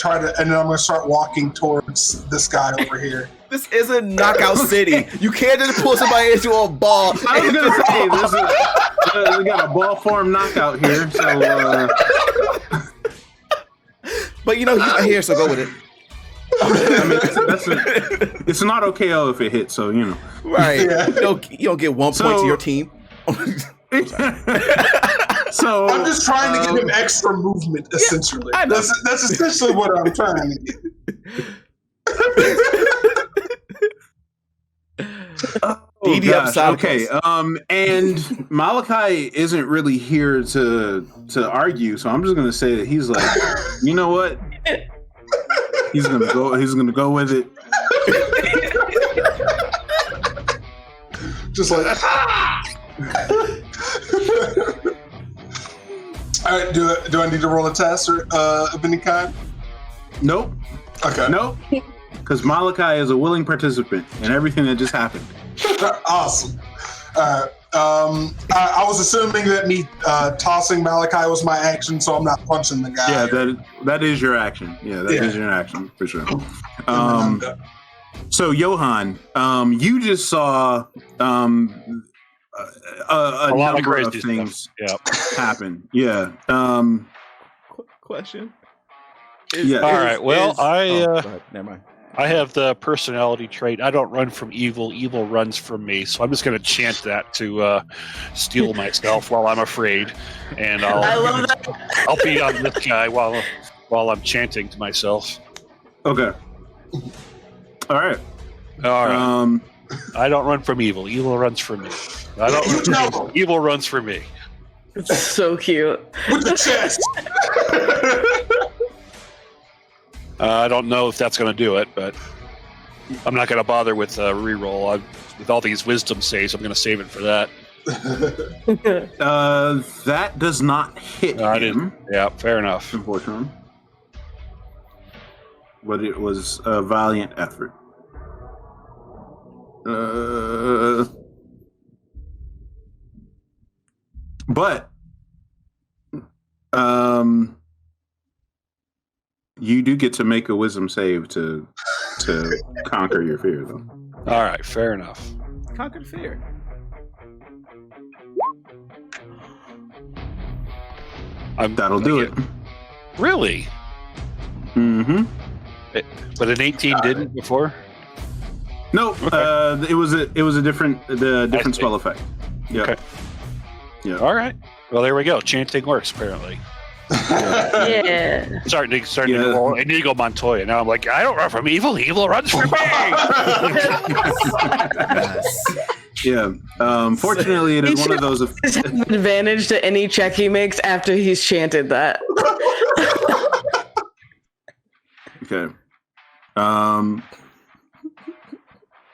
start walking towards this guy over here. This isn't Knockout City. You can't just pull somebody into a ball. I was gonna say we got a ball form knockout here, so. But he's not here, so go with it. I mean, it's not OKO if it hits, so Right. Yeah. You don't get 1 point to your team. So I'm just trying to give him extra movement, essentially. Yeah, that's essentially what I'm trying to get. Okay. And Malachi isn't really here to argue, so I'm just gonna say that he's like, you know what? He's gonna go with it. Just like, all right, do I need to roll a test or of any kind? Nope. Okay. Nope. Because Malachi is a willing participant in everything that just happened. Awesome. All right. I was assuming that me tossing Malachi was my action, so I'm not punching the guy. Yeah, that is your action. Yeah, that is your action for sure. So Johan, you just saw a lot number of of crazy things stuff. happen. Yeah. Question. Yeah. All right. Well, go ahead. Never mind. I have the personality trait. I don't run from evil. Evil runs from me. So I'm just going to chant that to steal myself while I'm afraid, and I love that. I'll beat on this guy while I'm chanting to myself. Okay. All right. All right. I don't run from evil. Evil runs from me. I don't run from evil. Evil runs from me. It's so cute. With the chest. I don't know if that's going to do it, but I'm not going to bother with reroll. With all these wisdom saves, I'm going to save it for that. That does not hit him. Yeah, fair enough. Unfortunately. But it was a valiant effort. But you do get to make a wisdom save to conquer your fear, though. All right, fair enough. Conquer the fear. That'll do it. Really? Mm-hmm. But an 18 didn't before? No, Okay. it was a different spell effect. Yeah. Okay. Yeah. All right. Well, there we go. Chanting works apparently. Yeah. Starting to roll Inigo Montoya. Now I'm like, I don't run from evil. Evil runs from me. Yeah. Fortunately, it is one of those. He's have advantage to any check he makes after he's chanted that. Okay. All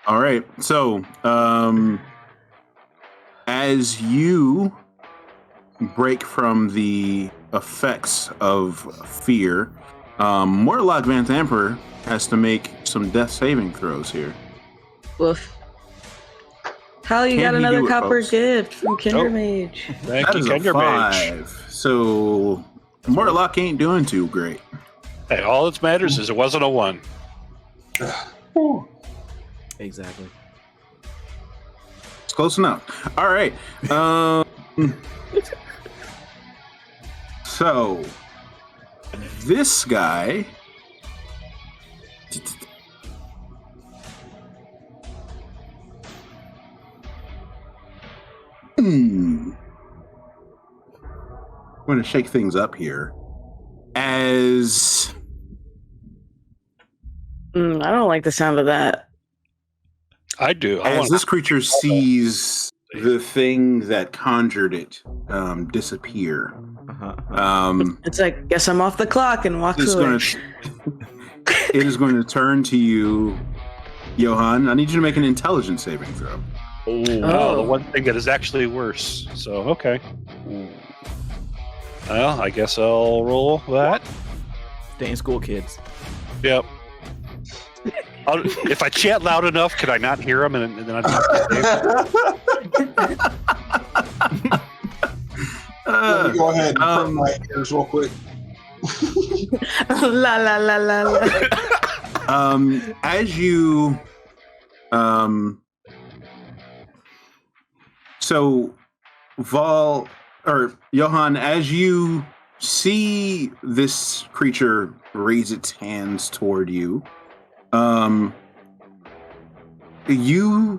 right. So, as you break from the effects of fear, Morlock Van Thamper has to make some death saving throws here. Woof. Hal, you Can got he another do it, copper folks? gift from Kinder Mage. Thank That you, is a Kinder Mage. 5. So, Morlock ain't doing too great. Hey, all that matters is it wasn't a 1. Exactly. It's close enough. All right. So, this guy. I'm going to shake things up here. As I don't like the sound of that. I do. as this creature sees the thing that conjured it disappear, It's like, guess I'm off the clock and walks away. It is going to turn to you, Johan. I need you to make an intelligence saving throw. Oh, the one thing that is actually worse. So, okay. Well, I guess I'll roll that. Stay in school, kids. Yep. If I chant loud enough, can I not hear him? And then Let me go ahead and prep my ears real quick. La la la la la. As you so Johan, as you see this creature raise its hands toward you, you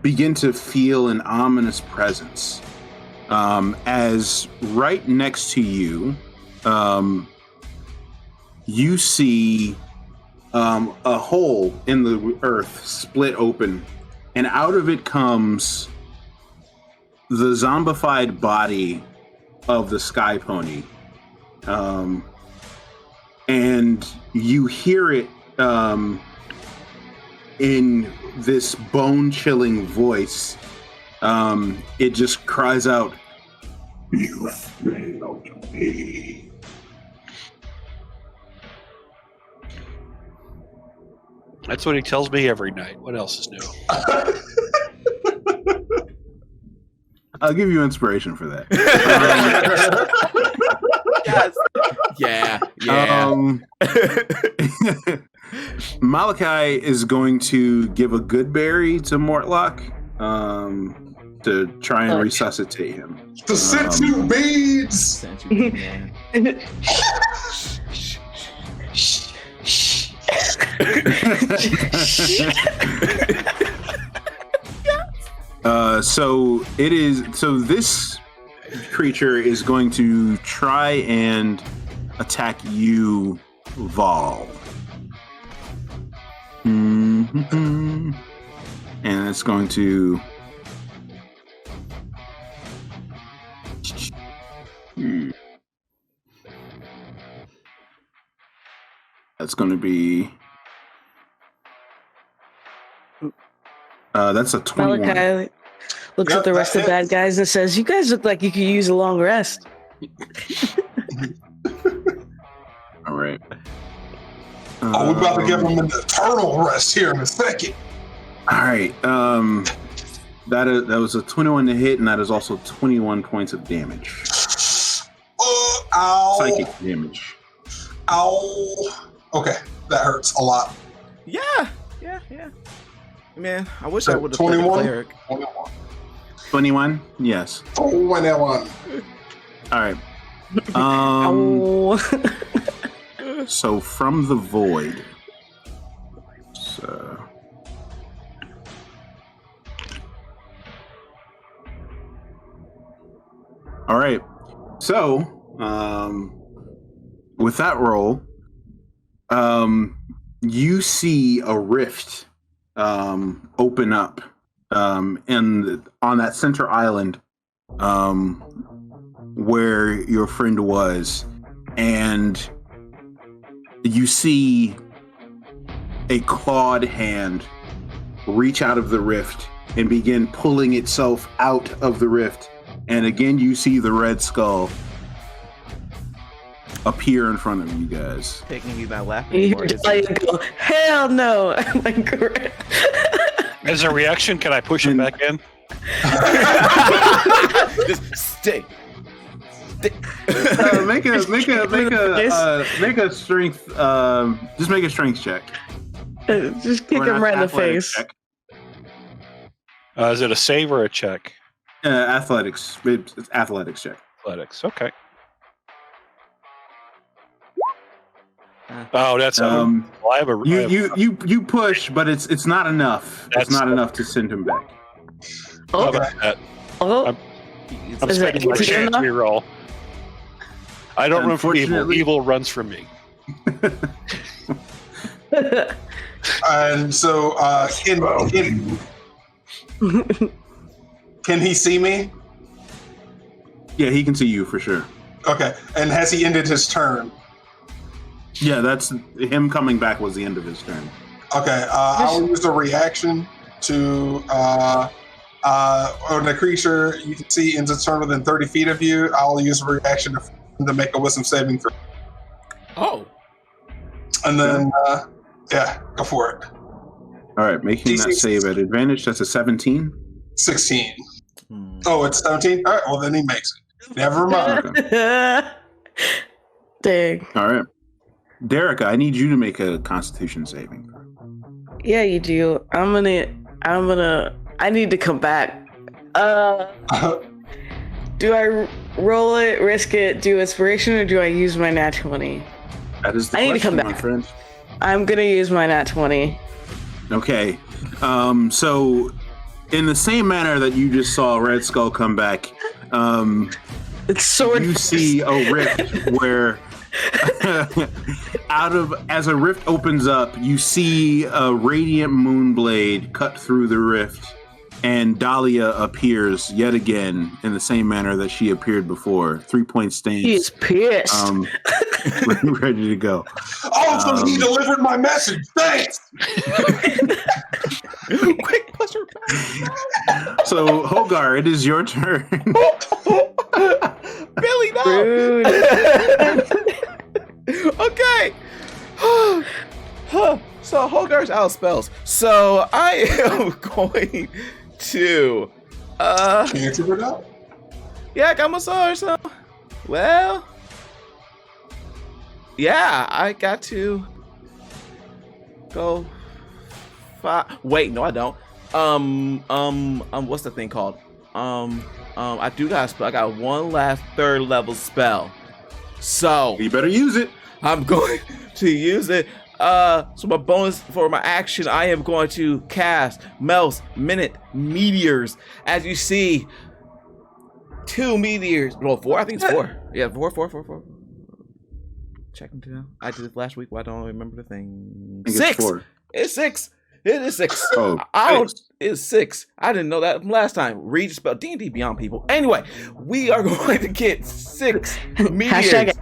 begin to feel an ominous presence. As right next to you, you see a hole in the earth split open, and out of it comes the zombified body of the Sky Pony. and you hear it in this bone-chilling voice. It just cries out, "You failed me." That's what he tells me every night. What else is new? I'll give you inspiration for that. Yes. Yeah. Malachi is going to give a good berry to Mortlock to try and resuscitate him. The sensu beads. Sent you, man. So this creature is going to try and attack you, Vol. And it's going to that's going to be that's a 21. Malachi looks at the rest of the bad guys and says, "You guys look like you could use a long rest." All right. We're about to give him an eternal rest here in a second. All right. That was a 21 to hit, and that is also 21 points of damage. Ow. Psychic damage. Ow. Okay, that hurts a lot. Yeah. Man, I wish I would have 21? played cleric. 21. 21? Yes. 21. All right. Oh. So from the void. So. All right. So, with that roll, you see a rift open up and on that center island where your friend was, and you see a clawed hand reach out of the rift and begin pulling itself out of the rift, and again you see the red skull appear in front of you guys. Taking you not laughing You anymore. just like go, hell no. I'm like, great. As a reaction, can I push him back in? Just stay. Make a strength. Just make a strength check. Just kick Or him an right in the athletics face. check. Is it a save or a check? Athletics. It's athletics check. Athletics. Okay. Oh, that's You push, but it's not enough. That's It's not enough to send him back. How Oh, about that? oh. I'm Is it spending my 18 chance enough? reroll. I don't run from evil. Unfortunately- Evil runs from me. And so, can he see me? Yeah, he can see you for sure. Okay. And has he ended his turn? Yeah, that's him coming back was the end of his turn. Okay. I'll use a reaction to on the creature you can see ends its turn within 30 feet of you. I'll use a reaction to make a wisdom saving throw. Oh. And then, yeah, go for it. All right, making that save at advantage. That's a 17. 16. Oh, it's 17? All right, well, then he makes it. Never mind. Dang. All right. Derica, I need you to make a Constitution saving. Yeah, you do. I need to come back. Do I roll it, risk it, do inspiration, or do I use my nat 20? That is the I need to question, come my back. friend. I'm gonna use my nat 20. Okay. So in the same manner that you just saw Red Skull come back, It's sword. you see a rift where as a rift opens up, you see a radiant moonblade cut through the rift, and Dahlia appears yet again in the same manner that she appeared before. 3-point stance. He's pissed. ready to go. Also, he delivered my message. Thanks. Quick, push her back. So, Hogar, it is your turn. Billy, no. Okay. So Hogar's out of spells. So I am going to Cancel it out. yeah, I got my sword, so well. Yeah, I got to go wait, no I don't. What's the thing called? I do got a spell. I got one last 3rd level spell. So You better use it. I'm going to use it. So my bonus for my action, I am going to cast Mel's Minute Meteors. As you see, 2 meteors. Well, 4. I think it's 4. Yeah, 4. Check them down. I did it last week. Why don't I remember the thing? I think 6. it's 4. It's 6. It is 6. Oh, I don't. It's 6. I didn't know that from last time. Read the spell. D&D Beyond, people. Anyway, we are going to get 6 meteors. Hashtag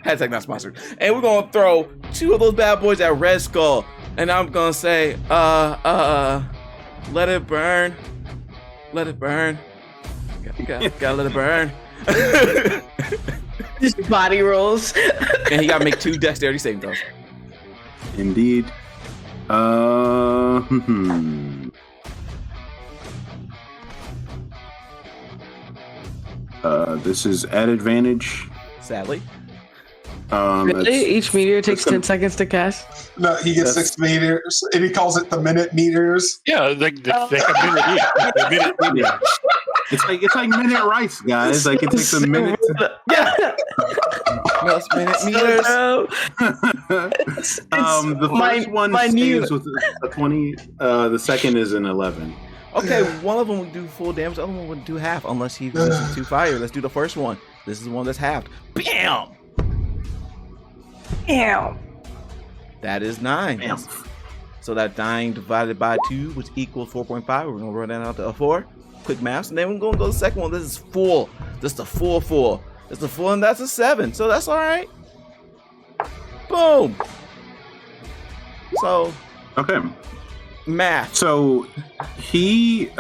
Hashtag not sponsored. And we're gonna throw 2 of those bad boys at Red Skull. And I'm gonna say, let it burn. Let it burn. Gotta let it burn. Just body rolls. And he gotta make 2 dexterity saving throws. Indeed. This is at advantage. Sadly. Really? Each meteor takes 10 seconds to cast? No, he gets 6 meters, and he calls it the minute meters. Yeah, they a minute. Yeah. It's like minute rice, guys. Like it takes a minute. Yeah. Mel's Minute Meters. The first one saves with a 20. The second is an 11. Okay, one of them would do full damage, the other one would do half, unless he uses 2 fire. Let's do the first one. This is the one that's halved. Bam! Ew. That is 9. Bam. So that 9 divided by 2, which equals 4.5. We're gonna run that out to a 4. Quick math. And then we're gonna go to the second one. This is full. This is the full. It's the full, and that's a 7. So that's all right. Boom. So Okay. math. So he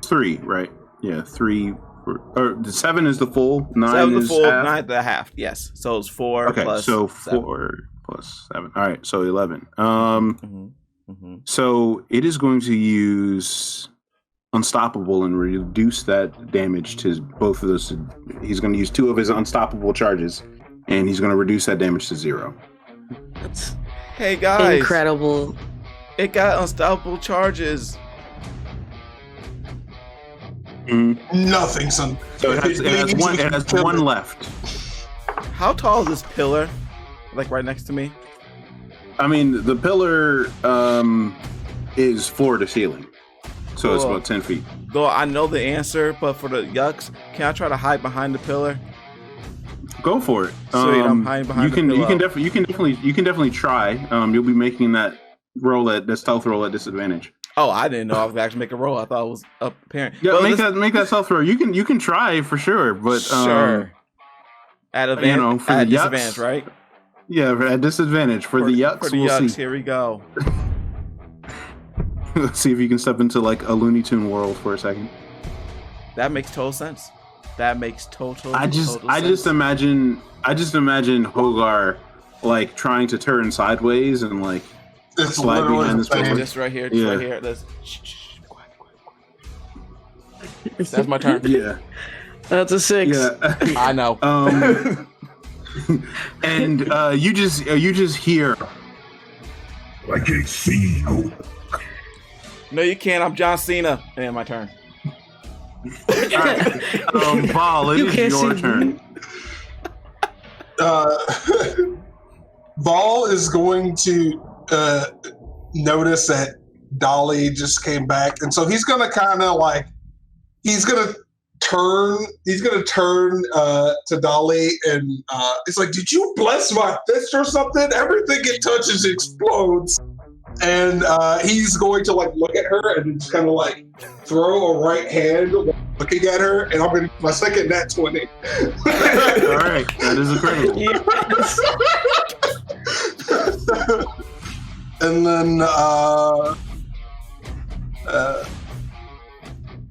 3, right? Yeah, 3. Or the 7 is the full. 9 7 is the full, half. 9 the half. Yes. So it's 4 Okay, plus so 7. 4 plus 7. All right, so 11. Mm-hmm. So it is going to use Unstoppable and reduce that damage to both of those. He's going to use 2 of his Unstoppable charges, and he's going to reduce that damage to 0. That's Hey guys, incredible. it got unstoppable charges. Nothing, son. So it has one left. How tall is this pillar? Like right next to me? I mean, the pillar is floor to ceiling, so it's Cool. about 10 feet. Though I know the answer, but for the yucks, can I try to hide behind the pillar? Go for it. Sweet, I'm hiding behind the pillow. You can definitely try. You'll be making that stealth roll at disadvantage. Oh, I didn't know I was actually making a roll. I thought it was apparent. Yeah, Well, make that stealth roll. You can try for sure, but sure. At advantage, for at the yucks. disadvantage, right? Yeah, at disadvantage for the yucks. For the we'll yucks, see. here we go. Let's see if you can step into like a Looney Tune world for a second. That makes total sense. That makes total. I just sense. imagine Hogar like trying to turn sideways and like It's slide literally behind the this pillar. same. Just right here. Yeah. Right here. Let's. Shh, quiet. That's my turn. Yeah, That's a 6. yeah. I know. And you just hear. I can't see you. No, you can't. I'm John Cena. And my turn. Val, it You is can't your see turn. Vol is going to notice that Dolly just came back, and so he's gonna kind of like turn to Dolly, and it's like, did you bless my fist or something? Everything it touches explodes. And he's going to like look at her and just kind of like throw a right hand while looking at her, and I'm going to my second nat 20. All right, that is incredible. And then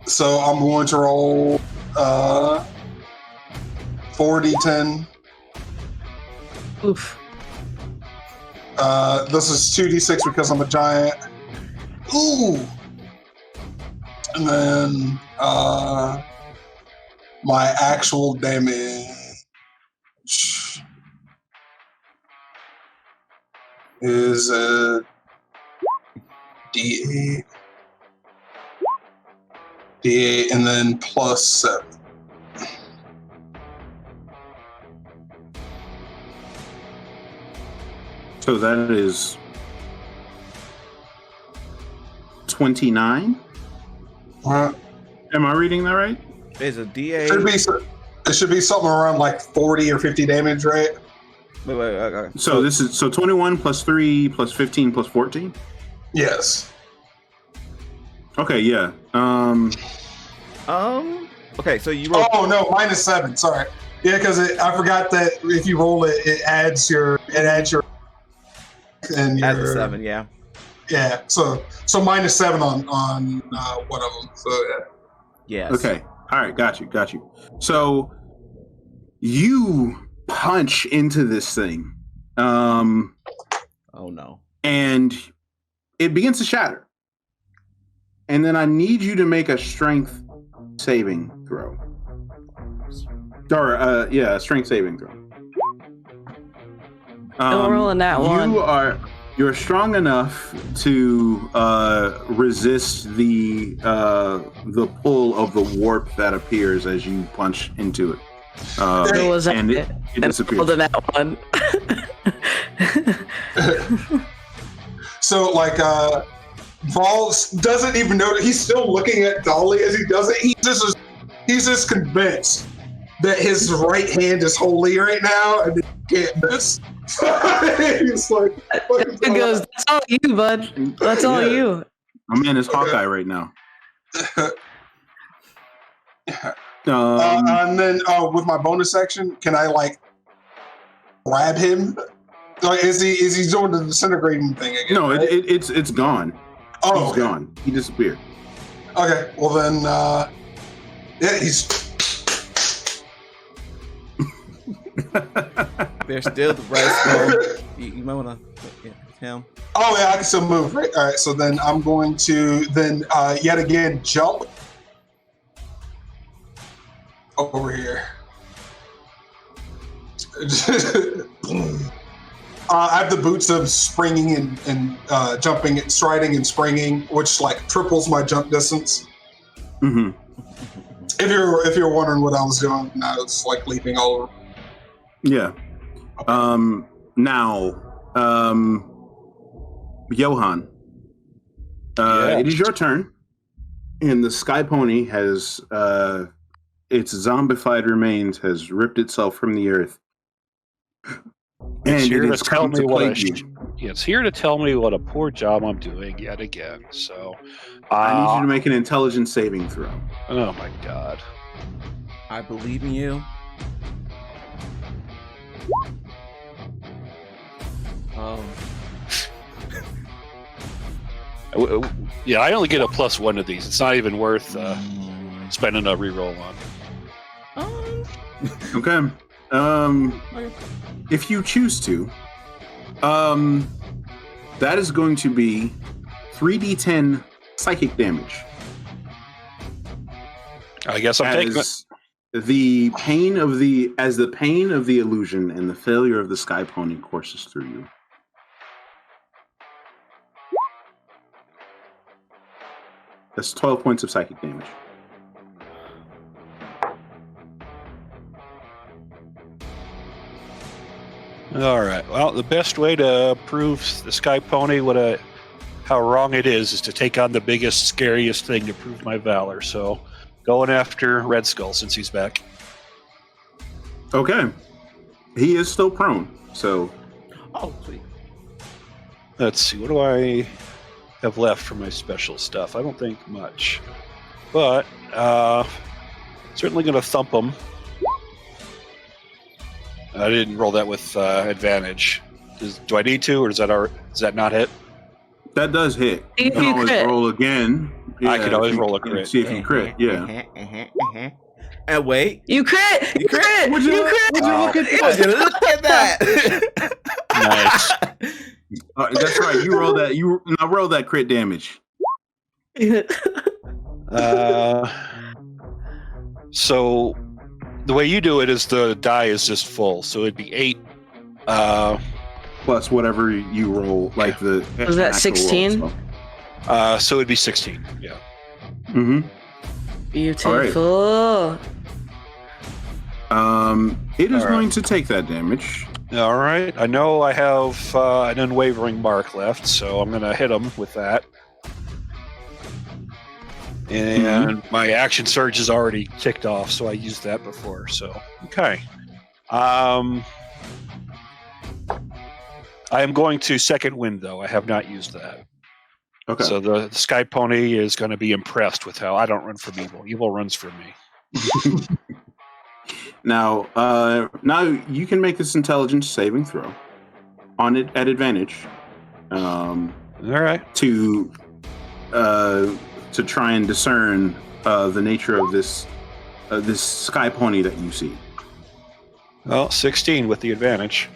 so I'm going to roll 4d10. Oof. This is 2d6 because I'm a giant. Ooh. And then my actual damage is a d8. D8 and then plus 7. So that is 29. Am I reading that right? It's a D8. It should be something around like 40 or 50 damage, right? Wait. So this is 21 plus 3 plus 15 plus 14. Yes. Okay, yeah. Okay, so you roll. Oh no, minus 7. Sorry. Yeah, because I forgot that if you roll it, it adds your and your Add the 7, yeah. Yeah. So minus 7 on one of them. So yeah. Yes. Okay. All right. Got you. So you punch into this thing. Oh no. And it begins to shatter. And then I need you to make a strength saving throw. Or a strength saving throw. Don't roll in that one. You're strong enough to resist the pull of the warp that appears as you punch into it. And it disappears. Rolled in that one. So like Vol doesn't even know that he's still looking at Dolly as he does it. He's just convinced that his right hand is holy right now and he can't miss. He's like, it goes, that's all you, bud. That's all you. My man is Hawkeye right now. And then with my bonus action, can I like grab him? Like, is he doing the disintegrating thing again? No, right? it's gone. Oh, he's gone. He disappeared. Okay, well then, yeah, he's. There's still the right skull. You might want to him. Oh yeah, I can still move. Right. All right. So then I'm going to yet again jump over here. I have the boots of springing and jumping, and striding and springing, which like triples my jump distance. Mm-hmm. If you're wondering what I was doing, I was like leaping all over. Yeah. Now, Johan, it is your turn, and the Sky Pony has its zombified remains has ripped itself from the earth. It's here to tell me it's here to tell me what a poor job I'm doing yet again. So I need you to make an intelligence saving throw. Oh my god. I believe in you. Yeah, I only get a +1 to these. It's not even worth spending a reroll on. Okay. If you choose to, that is going to be 3d10 psychic damage. I guess I'm taking it. The pain of the illusion and the failure of the Sky Pony courses through you. That's 12 points of psychic damage. All right. Well, the best way to prove the Sky Pony how wrong it is to take on the biggest, scariest thing to prove my valor. So, going after Red Skull since he's back. Okay. He is still prone, so. Oh, sweet. Let's see, what do I have left for my special stuff? I don't think much. But, certainly going to thump them. I didn't roll that with advantage. Do I need to, or does that not hit? That does hit. If You can you always crit. roll again. I could always if you- roll a crit. See if you crit, yeah. And wait. You crit! You crit! Would you You look- crit! would you look at look at that? Nice. That's right. You roll that. Now roll that crit damage. So the way you do it is the die is just full, so it'd be 8. Plus whatever you roll, like the. Was that 16? So it'd be 16. Yeah. Mm-hmm. Beautiful. It is All right. going to take that damage. All right. I know I have an unwavering mark left, so I'm going to hit him with that. And my action surge is already ticked off, so I used that before. So okay. I am going to second wind, though. I have not used that. Okay. So the Sky Pony is going to be impressed with how I don't run from evil. Evil runs from me. Now you can make this intelligence saving throw on it at advantage. All right. To try and discern the nature of this Sky Pony that you see. Well, 16 with the advantage.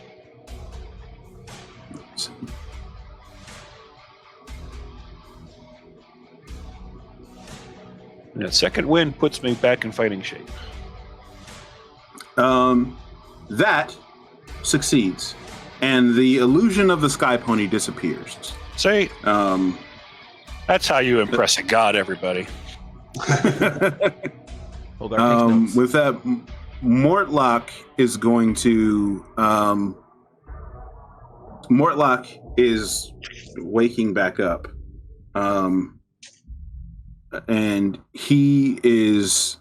And that second wind puts me back in fighting shape. That succeeds, and the illusion of the Sky Pony disappears. See, Um, that's how you impress a god, everybody. Hold our notes. with that, Mortlock is going to. Mortlock is waking back up, and he is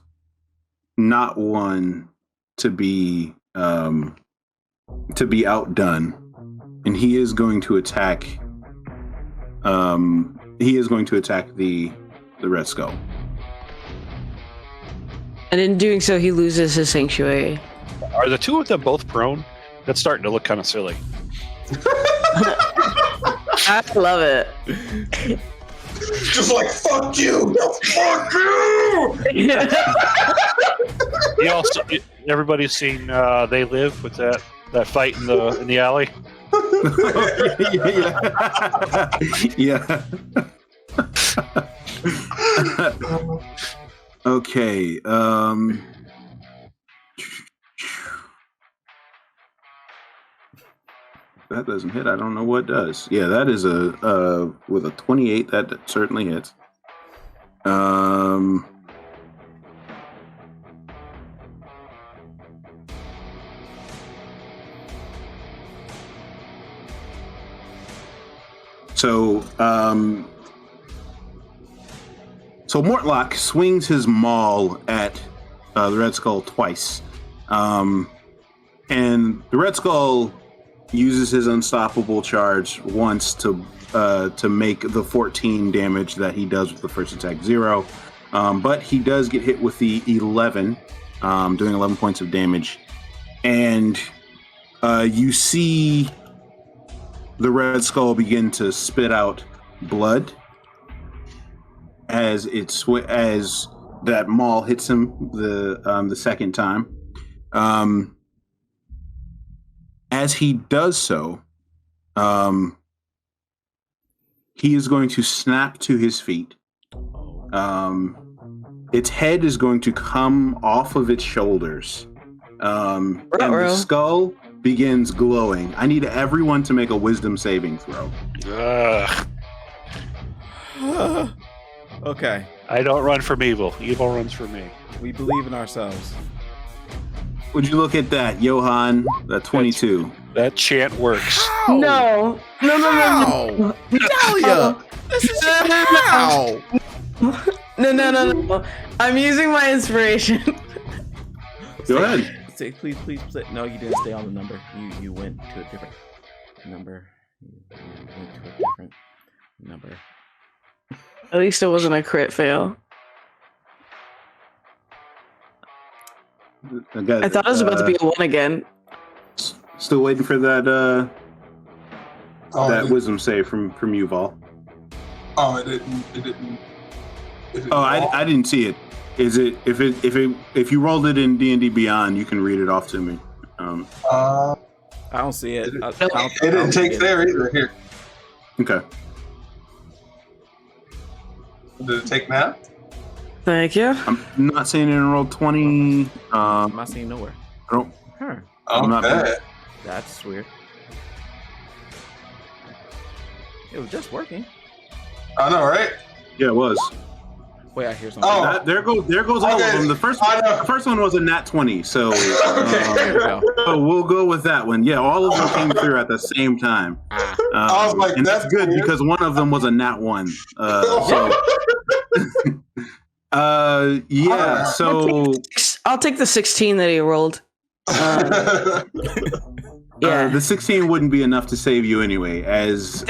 not one to be outdone, and he is going to attack. He is going to attack the Red Skull. And in doing so, he loses his sanctuary. Are the two of them both prone? That's starting to look kind of silly. I love it. Just like, fuck you! Fuck you! You also, everybody's seen They Live with that fight in the alley. Yeah. Okay. That doesn't hit. I don't know what does. Yeah, that is with a 28. That certainly hits. So Mortlock swings his maul at the Red Skull twice, and the Red Skull uses his unstoppable charge once to make the 14 damage that he does with the first attack 0, but he does get hit with the 11, doing 11 points of damage, and you see the Red Skull begin to spit out blood as as that maul hits him the second time. As he does so, he is going to snap to his feet. Its head is going to come off of its shoulders, and the skull begins glowing. I need everyone to make a wisdom saving throw. Okay. I don't run from evil. Evil runs from me. We believe in ourselves. Would you look at that, Johan? That 22. That chant works. No. How? Dahlia! This is how? No. I'm using my inspiration. Go ahead. Say, please. No, you didn't stay on the number. You went to a different number. Went to a different number. At least it wasn't a crit fail. I thought it was about to be a 1 again. Still waiting for that wisdom save from Yuval. Oh, it didn't. Oh, I didn't see it. Is it if you rolled it in D&D Beyond, you can read it off to me. I don't see it. It didn't take there either. Here. Okay. Did it take now? Thank you. I'm not seeing it in roll 20. I'm not seeing nowhere. I don't. Huh. I'm not bad. That's weird. It was just working. I know, right? Yeah, it was. Wait, I hear something. Oh. There goes all of them. The first one was a nat 20, so so we'll go with that one. Yeah, all of them came through at the same time. I was like, and that's good weird. because one of them was a nat 1. Yeah. So I'll take the 16 that he rolled. Yeah. the 16 wouldn't be enough to save you anyway. As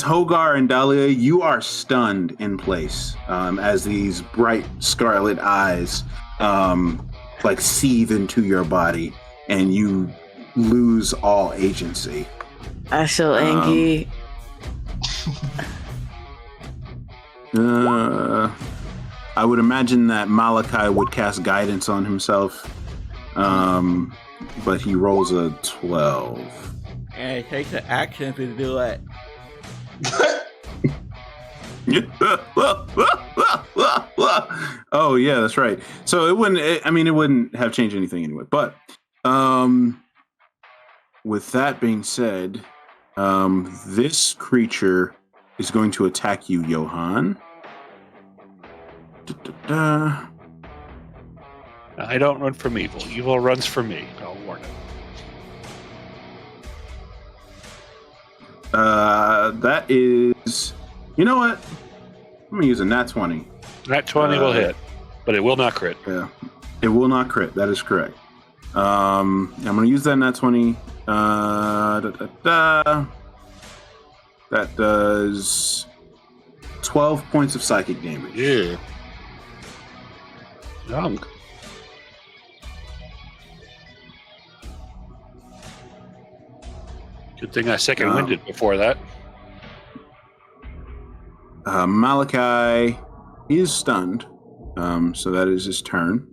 Hogar and Dahlia, you are stunned in place as these bright scarlet eyes like seethe into your body, and you lose all agency. I feel angry. I would imagine that Malachi would cast guidance on himself, but he rolls a 12. And it takes an action to do it. Oh yeah, that's right. So it wouldn't have changed anything anyway. But with that being said, this creature is going to attack you, Johan. I don't run from evil. Evil runs from me. I'll warn it. That is... You know what? I'm going to use a nat 20. Nat 20 will hit, but it will not crit. Yeah, it will not crit. That is correct. I'm going to use that nat 20. That does 12 points of psychic damage. Yeah. Young. Good thing I second-winded before that. Malachi is stunned, so that is his turn.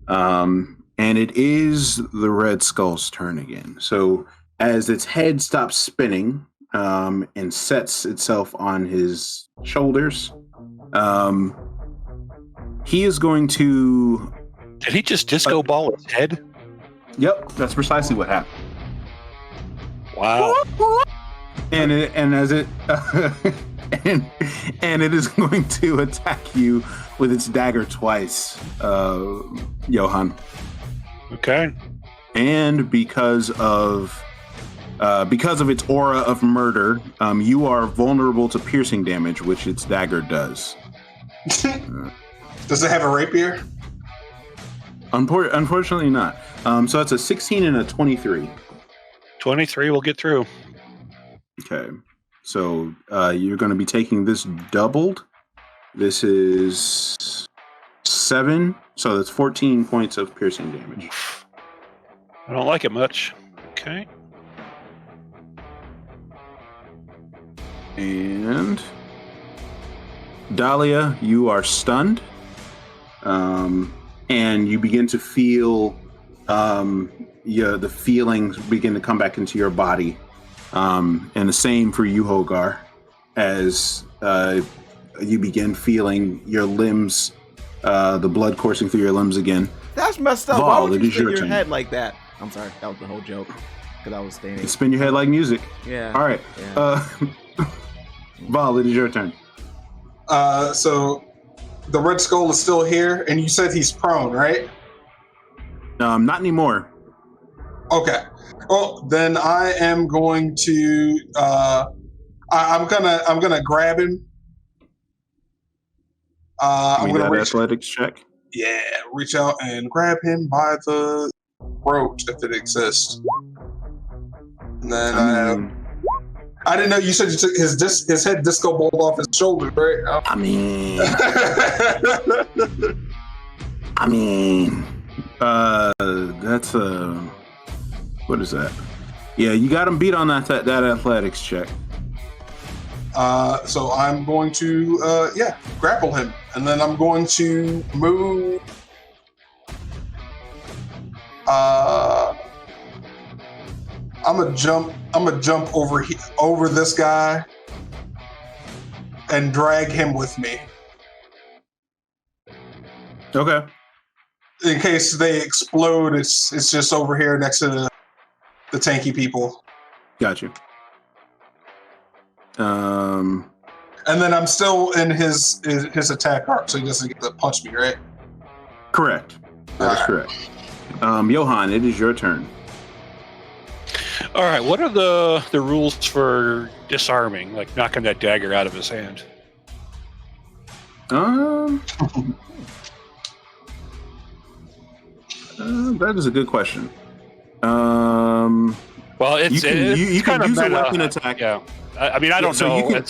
And it is the Red Skull's turn again. So as its head stops spinning and sets itself on his shoulders, he is going to... Did he just disco ball his head? Yep, that's precisely what happened. Wow. And it is going to attack you with its dagger twice, Johan. Okay. And because of its aura of murder, you are vulnerable to piercing damage, which its dagger does. Does it have a rapier? Unfortunately not. So it's a 16 and a 23. 23 will get through. Okay. So you're going to be taking this doubled. This is 7. So that's 14 points of piercing damage. I don't like it much. Okay. And Dahlia, you are stunned. And you begin to feel the feelings begin to come back into your body. And the same for you, Hogar, as you begin feeling your limbs, the blood coursing through your limbs again. That's messed up. Vol, Why would it you is your spin your turn. head like that? I'm sorry. That was the whole joke. Because I was standing. Spin your head like music. Yeah. All right. Yeah. Vol, it is your turn. So the Red Skull is still here, and you said he's prone, right? Not anymore. Okay. Well, then I am going to. I'm gonna grab him. I'm gonna reach. Athletics check. Yeah, reach out and grab him by the throat if it exists. And then I didn't know you said you took his head disco balled off his shoulder, right? I mean, that's what is that? Yeah, you got him beat on that athletics check. So I'm going to grapple him, and then I'm going to move. I'm gonna jump over this guy and drag him with me. Okay. In case they explode, it's just over here next to the tanky people. Got you. And then I'm still in his attack arc, so he doesn't get to punch me, right? Correct. That's correct. Johan, it is your turn. All right. What are the rules for disarming, like knocking that dagger out of his hand? That is a good question. Well, you can use a weapon attack. Yeah. I mean, I don't so know. you can-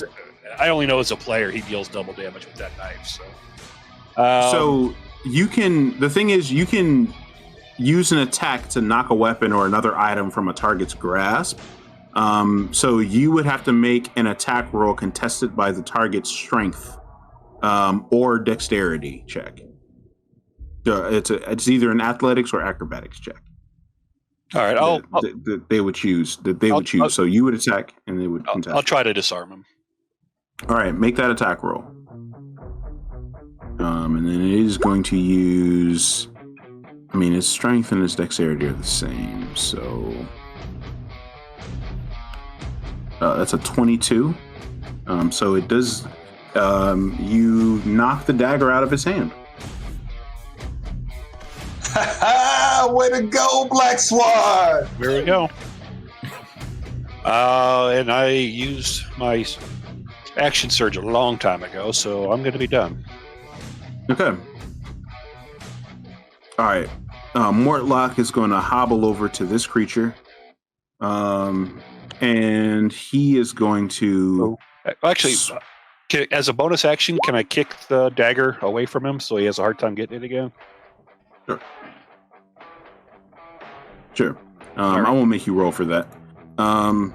I only know as a player he deals double damage with that knife. So. So you can. The thing is, you can use an attack to knock a weapon or another item from a target's grasp. So you would have to make an attack roll contested by the target's strength or dexterity check. It's either an athletics or acrobatics check. All right, they would choose. So you would attack, and they would contest. I'll try to disarm him. All right, make that attack roll. And then it is going to use. I mean, his strength and his dexterity are the same, so that's a 22. So it does. You knock the dagger out of his hand. Way to go, Black Swan! There we go. And I used my action surge a long time ago, so I'm going to be done. Okay. All right. Mortlock is going to hobble over to this creature. And he is going to... Actually, as a bonus action, can I kick the dagger away from him so he has a hard time getting it again? Sure. I won't make you roll for that. So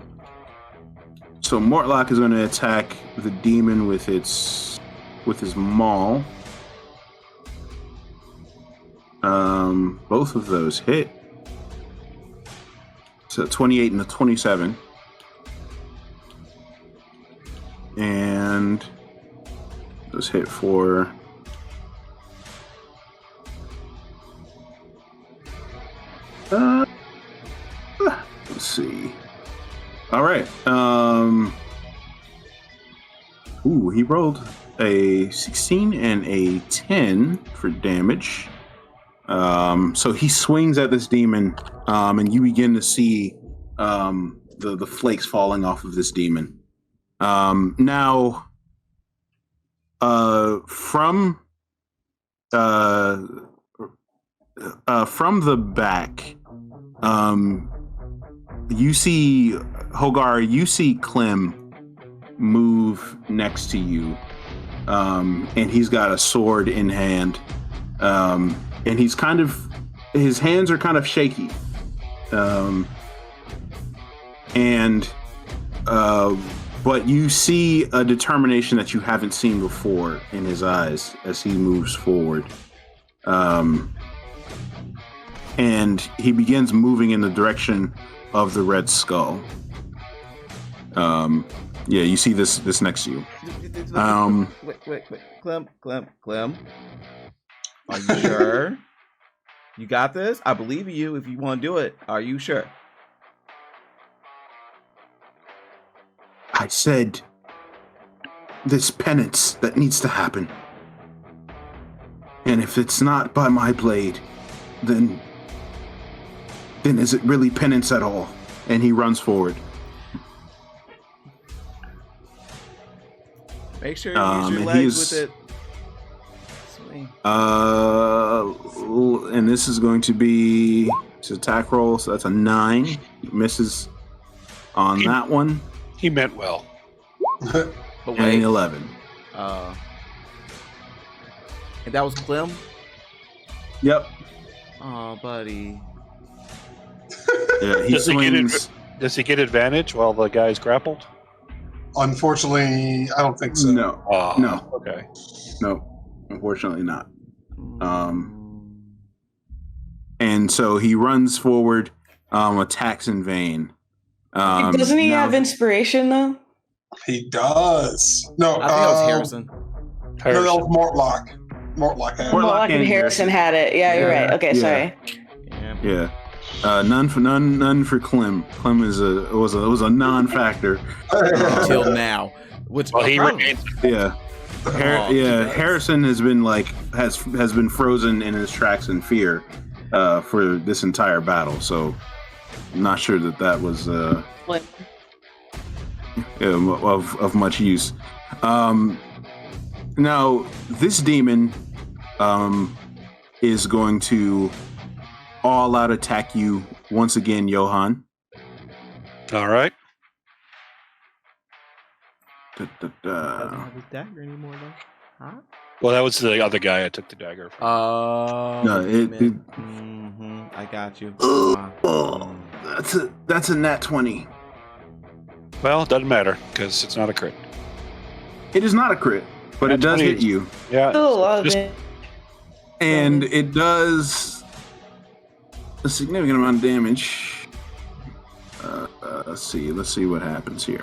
Mortlock is going to attack the demon with his maul. Both of those hit. So 28 and a 27. And those hit for... let's see. All right. He rolled a 16 and a 10 for damage. So he swings at this demon, and you begin to see the flakes falling off of this demon. Now, from the back, you see Hogar. You see Clem move next to you, and he's got a sword in hand, and he's his hands are kind of shaky, but you see a determination that you haven't seen before in his eyes as he moves forward. And he begins moving in the direction of the Red Skull. Yeah, you see this next to you. Wait. Clem. Are you sure? You got this? I believe in you if you want to do it. Are you sure? I said this penance that needs to happen. And if it's not by my blade, then is it really penance at all? And he runs forward. Make sure you use your legs with it. Swing. And this is going to be his attack roll, so that's a 9. He misses on that one. He meant well. But And wait, 11. and that was Clem. Yep. Oh, buddy. Yeah, he swings. Does he get advantage while the guy's grappled? Unfortunately, I don't think so. No. Oh, No. Okay. No. Unfortunately not. And so he runs forward, attacks in vain. Doesn't he now- have inspiration though? He does. No, I think that was Harrison. No, that was Mortlock. Mortlock had it. Mortlock Mortlock and and Harrison had it. Yeah, you're right. Okay, Yeah. sorry. Yeah. Yeah. None for Clem. Clem was a non-factor. Until now. Which Well, he probably- remains. Yeah. Harrison has been has been frozen in his tracks in fear for this entire battle. So I'm not sure that was What? of much use. Now this demon is going to all out attack you once again, Johan. All right. Doesn't have his dagger anymore though. Huh? Well, that was the other guy I took the dagger from. No, I got you. Oh, that's a nat 20. Well, it doesn't matter because it's not a crit. It is not a crit, but Nat it does 20 hit you, Yeah. Still a lot of Just- it. and it does a significant amount of damage. Let's see what happens here.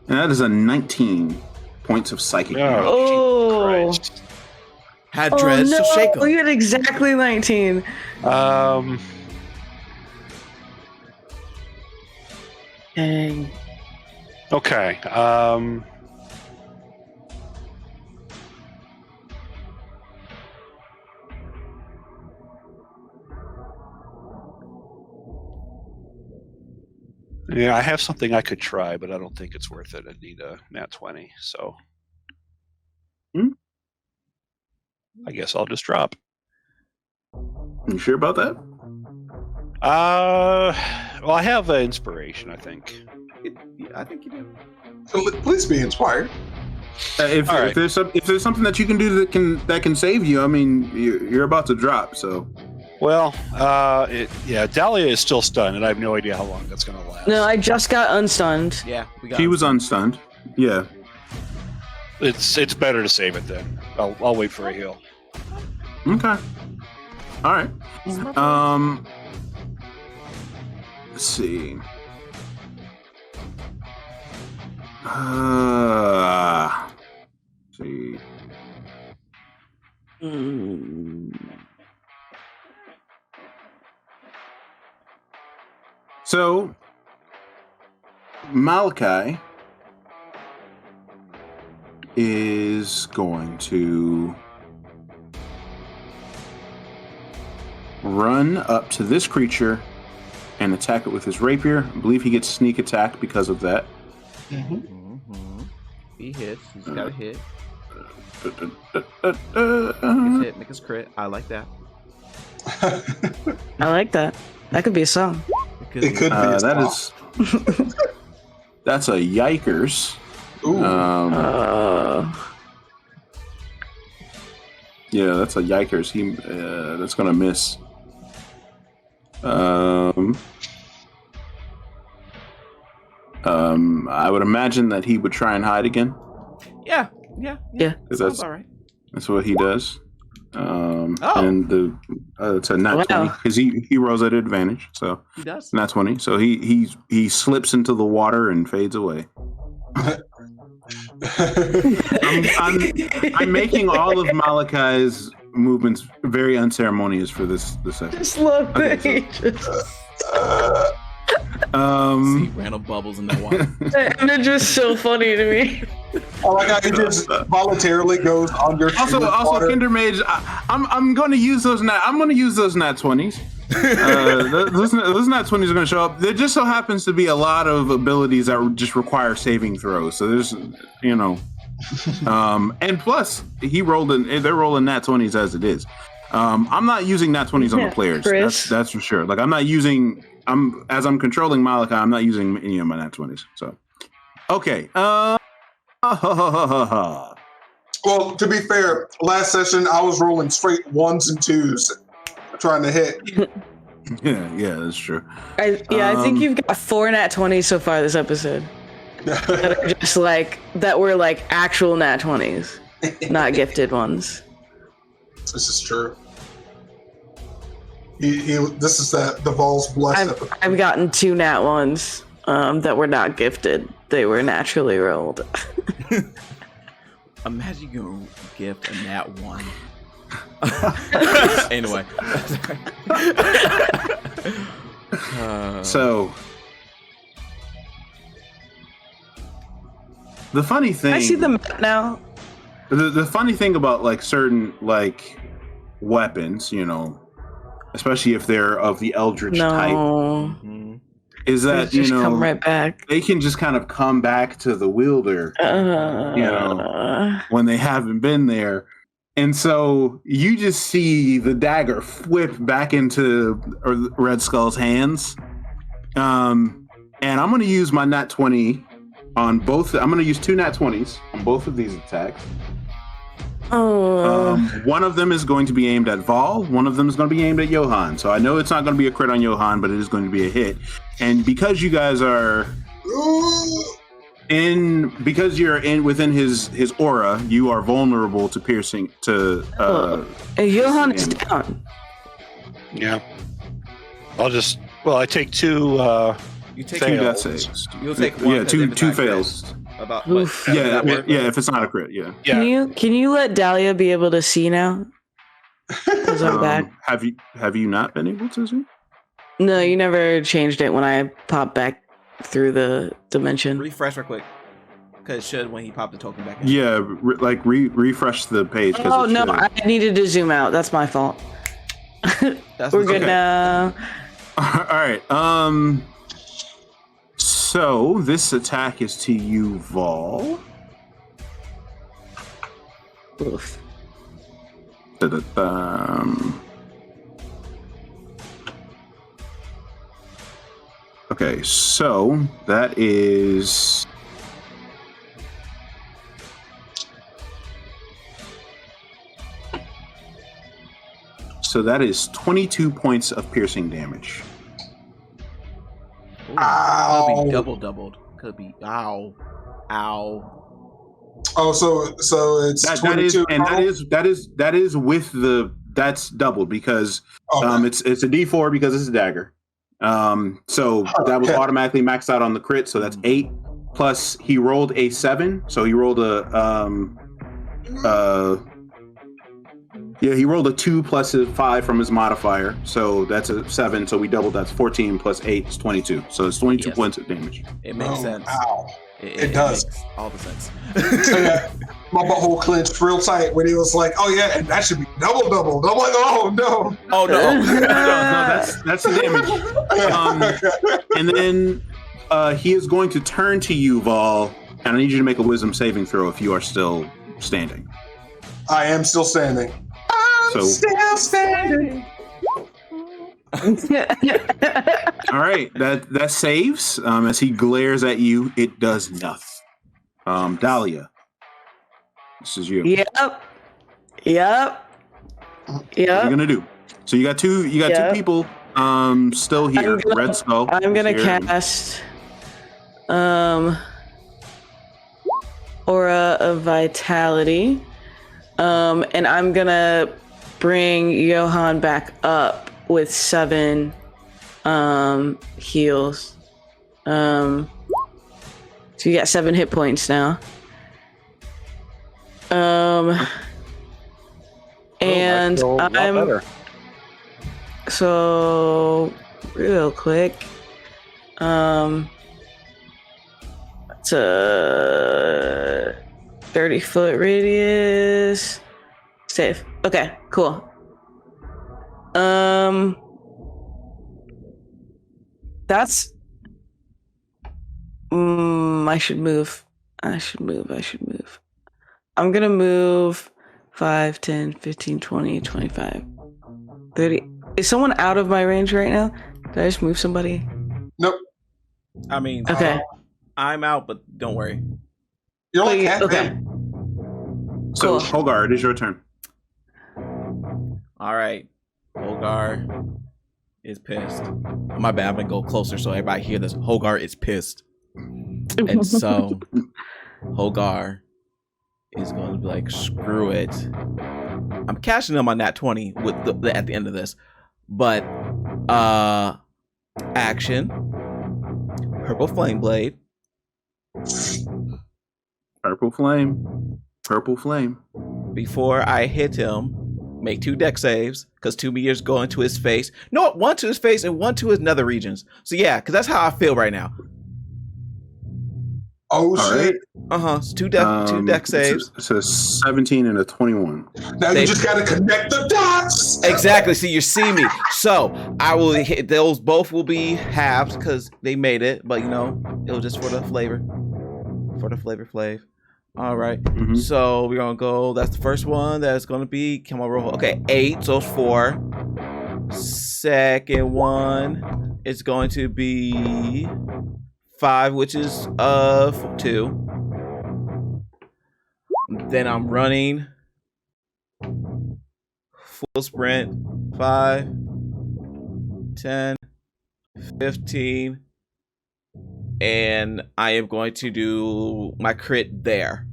And that is a 19 points of psychic damage. Oh. Christ. Had Oh dreads, no! so shake 'em. You had exactly 19. Dang. Okay. Yeah, I have something I could try, but I don't think it's worth it. I need a nat 20, so. I guess I'll just drop. You sure about that? Well, I have inspiration, I think. I think you do. So please be inspired. If All right. there's something that you can do that can save you, I mean, you're about to drop. So Well, Dahlia is still stunned, and I have no idea how long that's going to last. No, I just got unstunned. Yeah, we got. she was unstunned. Yeah. It's better to save it then. I'll wait for a heal. Okay. All right. Let's see. See. So, Malachi is going to run up to this creature and attack it with his rapier. I believe he gets sneak attack because of that. He hits. He's got a hit. Uh, Hit, make his crit. I like that. I like that. That could be a song. It could be. A that spell. is that's a yikers. Ooh. Yeah, that's a yikers. He that's gonna miss. I would imagine that he would try and hide again. Yeah. Yeah. Sounds all right. That's what he does. Oh. And it's a nat Wow. 20 because he rolls at advantage. So He does. nat 20. So he slips into the water and fades away. I'm making all of Malachi's movements very unceremonious for this session. Just love Okay, that he just. See random bubbles in that water. And it's just so funny to me. I like how he just voluntarily goes under. Also, water. Kinder Mage, I'm going to use those nat 20s. Those nat 20s are going to show up. There just so happens to be a lot of abilities that just require saving throws. So there's, and plus they're rolling nat 20s as it is. I'm not using nat 20s on the players. Chris. That's for sure. Like I'm not using I'm controlling Malachi, I'm not using any of my nat 20s. So, okay. Well, to be fair, last session I was rolling straight 1s and 2s, trying to hit. Yeah, that's true. I think you've got 4 nat 20s so far this episode. That are just that were actual nat 20s, not gifted ones. This is true. This is the Vol's blessed. I've gotten 2 nat 1s that were not gifted. They were naturally rolled. Imagine you gift a nat 1. Anyway. So the funny thing, I see the map now. The funny thing about certain weapons, especially if they're of the eldritch type, is that come right back. They can just kind of come back to the wielder, when they haven't been there. And so you just see the dagger whip back into Red Skull's hands. And I'm going to use my nat 20 on both. I'm going to use 2 nat 20s on both of these attacks. One of them is going to be aimed at Vol. One of them is going to be aimed at Johan. So I know it's not going to be a crit on Johan, but it is going to be a hit. And because you guys are because you're within his aura, you are vulnerable to piercing to. Johan is down. Yeah. I take 2. You take 2 death saves. You'll take 1. Yeah, two fails. About yeah, if it's not a crit, yeah. Can you let Dahlia be able to see now? Because I'm back. Have you not been able to see? No, you never changed it when I popped back through the dimension. Refresh real quick, because it should when he popped the token back in. Yeah, refresh the page. Oh no, I needed to zoom out. That's my fault. We're good now. All right. So this attack is to you, Vol. Oof. Okay, so that is So that is 22 points of piercing damage. Ooh, could be doubled. Could be ow. Oh, so it's that 22 that is with the that's doubled because it's a D4 because it's a dagger. So that was automatically maxed out on the crit, so that's 8 plus he rolled a 7, so he rolled he rolled a 2 plus a 5 from his modifier, so that's a 7, so we doubled, that's 14 plus 8 is 22, so it's 22 points of damage. It makes sense. Wow. It does. Makes all the sense. My butthole clenched real tight when he was like, "Oh yeah, and that should be doubled." I'm like, "Oh no!" Oh no! No, that's the damage. And then he is going to turn to you, Vol, and I need you to make a Wisdom saving throw if you are still standing. I am still standing. Still standing. All right, that saves. As he glares at you, it does nothing. Dahlia, this is you. Yep. What are you gonna do? So you got two people still here. Red Skull. I'm gonna cast Aura of Vitality. And I'm gonna bring Johan back up with 7 heals. So you got 7 hit points now. And I'm so real quick. It's a 30-foot radius. Safe. Okay, cool. That's I should move. I'm gonna move 5, 10, 15, 20, 25, 30. Is someone out of my range right now? Did I just move somebody? Nope. I mean, Okay. I'm out, but don't worry. You're like half Okay. in. So, Cool. Holgar, it is your turn. All right. Hogar is pissed. My bad. I'm gonna go closer so everybody hear this. Hogar is pissed, and so Hogar is going to be like, "Screw it." I'm cashing in my nat 20 with at the end of this, but action. Purple flame blade. Purple flame. Purple flame. Before I hit him, make 2 deck saves, because 2 meteors go into his face. No, 1 to his face and 1 to his nether regions. So yeah, because that's how I feel right now. Oh, All shit. right. So 2 deck saves. It's a 17 and a 21. Now you just got to connect the dots. Exactly. See, you see me. So I will hit those. Both will be halves because they made it, but you know, it was just for the flavor, flav. All right. Mhm. So we're gonna go. That's the first one. That's gonna be. Come on, roll. Okay, 8. So it's 4. Second one is going to be 5, which is 2. Then I'm running full sprint. 5, 10, 15, and I am going to do my crit there.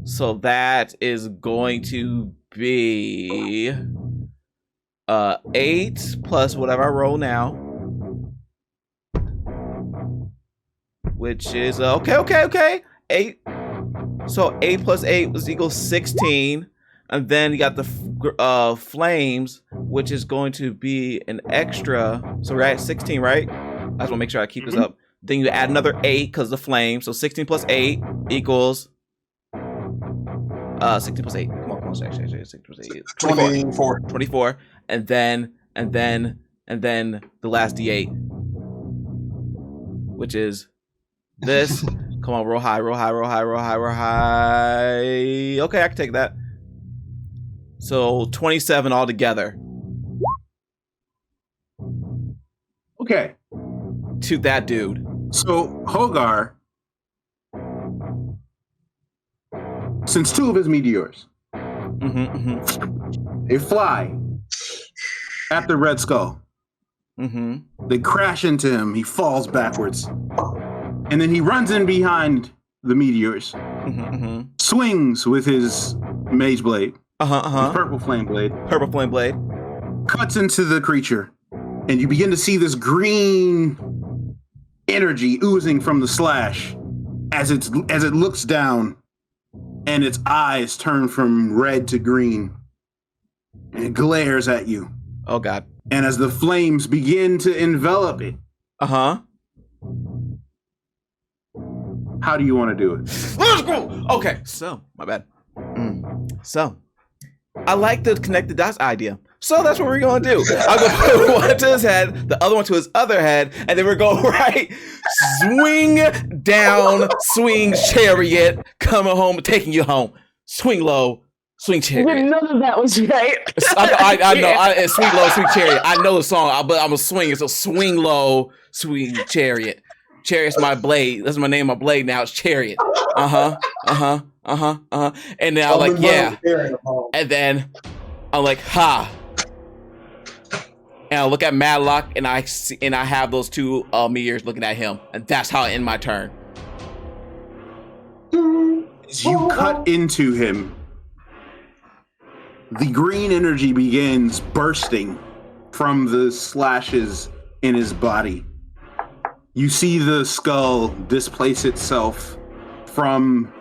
So that is going to be 8 plus whatever I roll now, which is okay. 8. So 8 plus 8 was equals 16, and then you got the flames, which is going to be an extra. So we're at 16, right? I just want to make sure I keep this up. Then you add another 8 because the flame. So 16 plus 8 equals 16 plus 8. Come on, actually 16 plus 8. 24. 24. And then the last D8, which is this. Come on, roll high. Okay, I can take that. So 27 altogether. Okay. To that dude. So, Hogar, since 2 of his meteors, they fly at the Red Skull. They crash into him. He falls backwards. And then he runs in behind the meteors, swings with his mage blade, his purple flame blade, cuts into the creature, and you begin to see this green energy oozing from the slash as it looks down, and its eyes turn from red to green, and it glares at you. Oh God! And as the flames begin to envelop it, how do you want to do it? Let's go. Okay, so my bad. So I like the connect the dots idea. So that's what we're gonna do. I'm gonna put one to his head, the other one to his other head, and then we're going right, swing down, swing chariot, coming home, taking you home. Swing low, swing chariot. None of that was right. I know. It's swing low, swing chariot. I know the song, but I'm a swing. So swing low, swing chariot. Chariot's my blade. That's my name. My blade now. It's Chariot. And then I'm like, yeah. And then I'm like, ha. And I look at Madlock, and I see, and I have those 2 meteors looking at him, and that's how I end my turn. As you cut into him, the green energy begins bursting from the slashes in his body. You see the skull displace itself from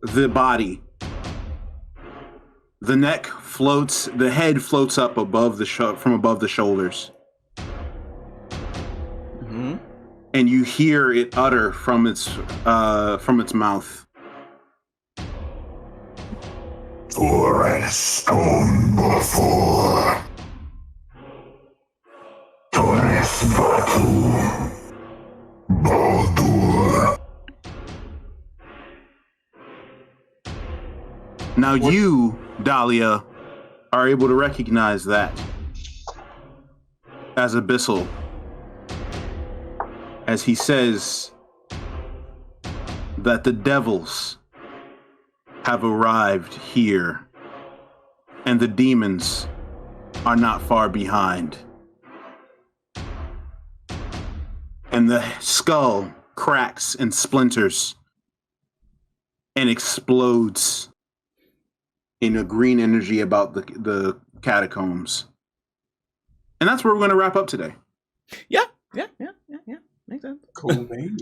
the body. The neck floats, the head floats up above from above the shoulders. And you hear it utter from its mouth. Now you, Dahlia, are able to recognize that as Abyssal as he says that the devils have arrived here and the demons are not far behind. And the skull cracks and splinters and explodes in a green energy about the catacombs. And that's where we're going to wrap up today. Yeah. Makes sense. Cool, man.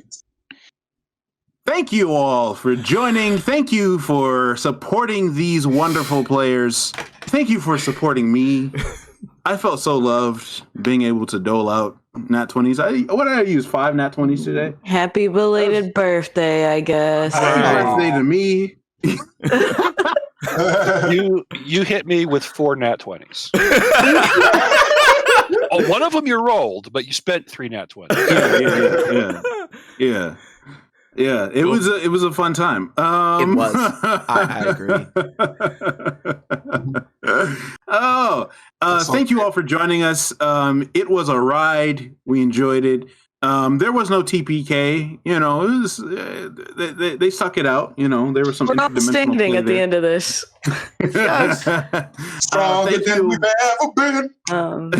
Thank you all for joining. Thank you for supporting these wonderful players. Thank you for supporting me. I felt so loved being able to dole out nat 20s. What did I use? 5 nat 20s today? Happy belated birthday, I guess. Happy birthday to me. You hit me with 4 nat 20s. One of them you rolled, but you spent 3 nat 20s. Yeah. It was a fun time. It was. I agree. Thank you all for joining us. It was a ride. We enjoyed it. There was no TPK. You know, it was they suck it out. You know, there was some. We're not standing at the end of this. Stronger than we've ever been. And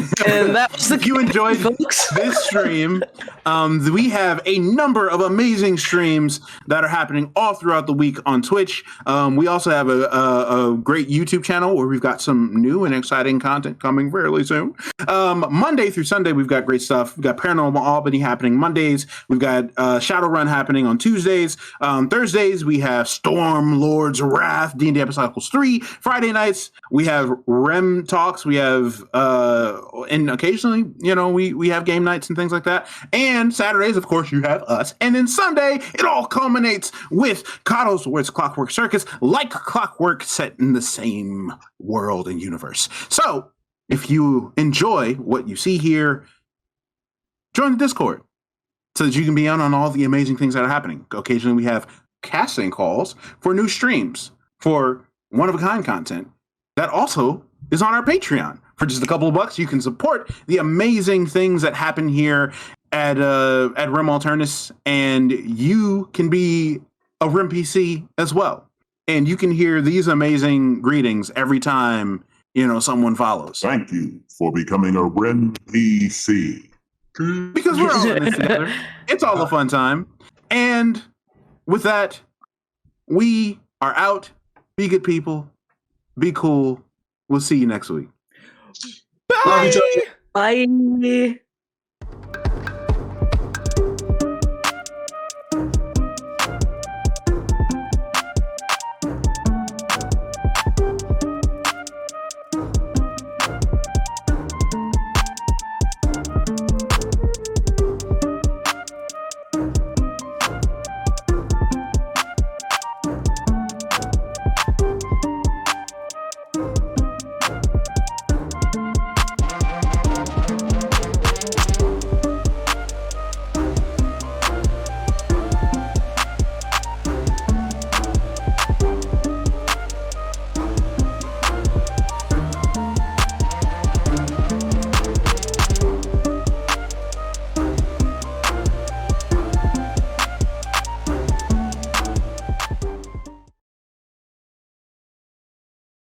that was if you enjoyed folks. this stream, we have a number of amazing streams that are happening all throughout the week on Twitch. We also have a great YouTube channel where we've got some new and exciting content coming fairly soon. Monday through Sunday, we've got great stuff. We've got Paranormal Albany happening Mondays. We've got Shadowrun happening on Tuesdays. Thursdays, we have Storm Lord's Wrath, D&D Episodicals 3. Friday nights, we have REM Talks. We have, and occasionally, you know, we have game nights and things like that. And Saturdays, of course, you have us. And then Sunday, it all culminates with Cato's Words Clockwork Circus, like clockwork set in the same world and universe. So, if you enjoy what you see here, join the Discord so that you can be on all the amazing things that are happening. Occasionally, we have casting calls for new streams, for one-of-a-kind content that also is on our Patreon. For just a couple of bucks, you can support the amazing things that happen here at Rem Alternus, and you can be a Rem PC as well. And you can hear these amazing greetings every time, you know, someone follows. Thank you for becoming a REM PC. Because we're all in this together. It's all a fun time. And with that, we are out. Be good people. Be cool. We'll see you next week. Bye. Bye.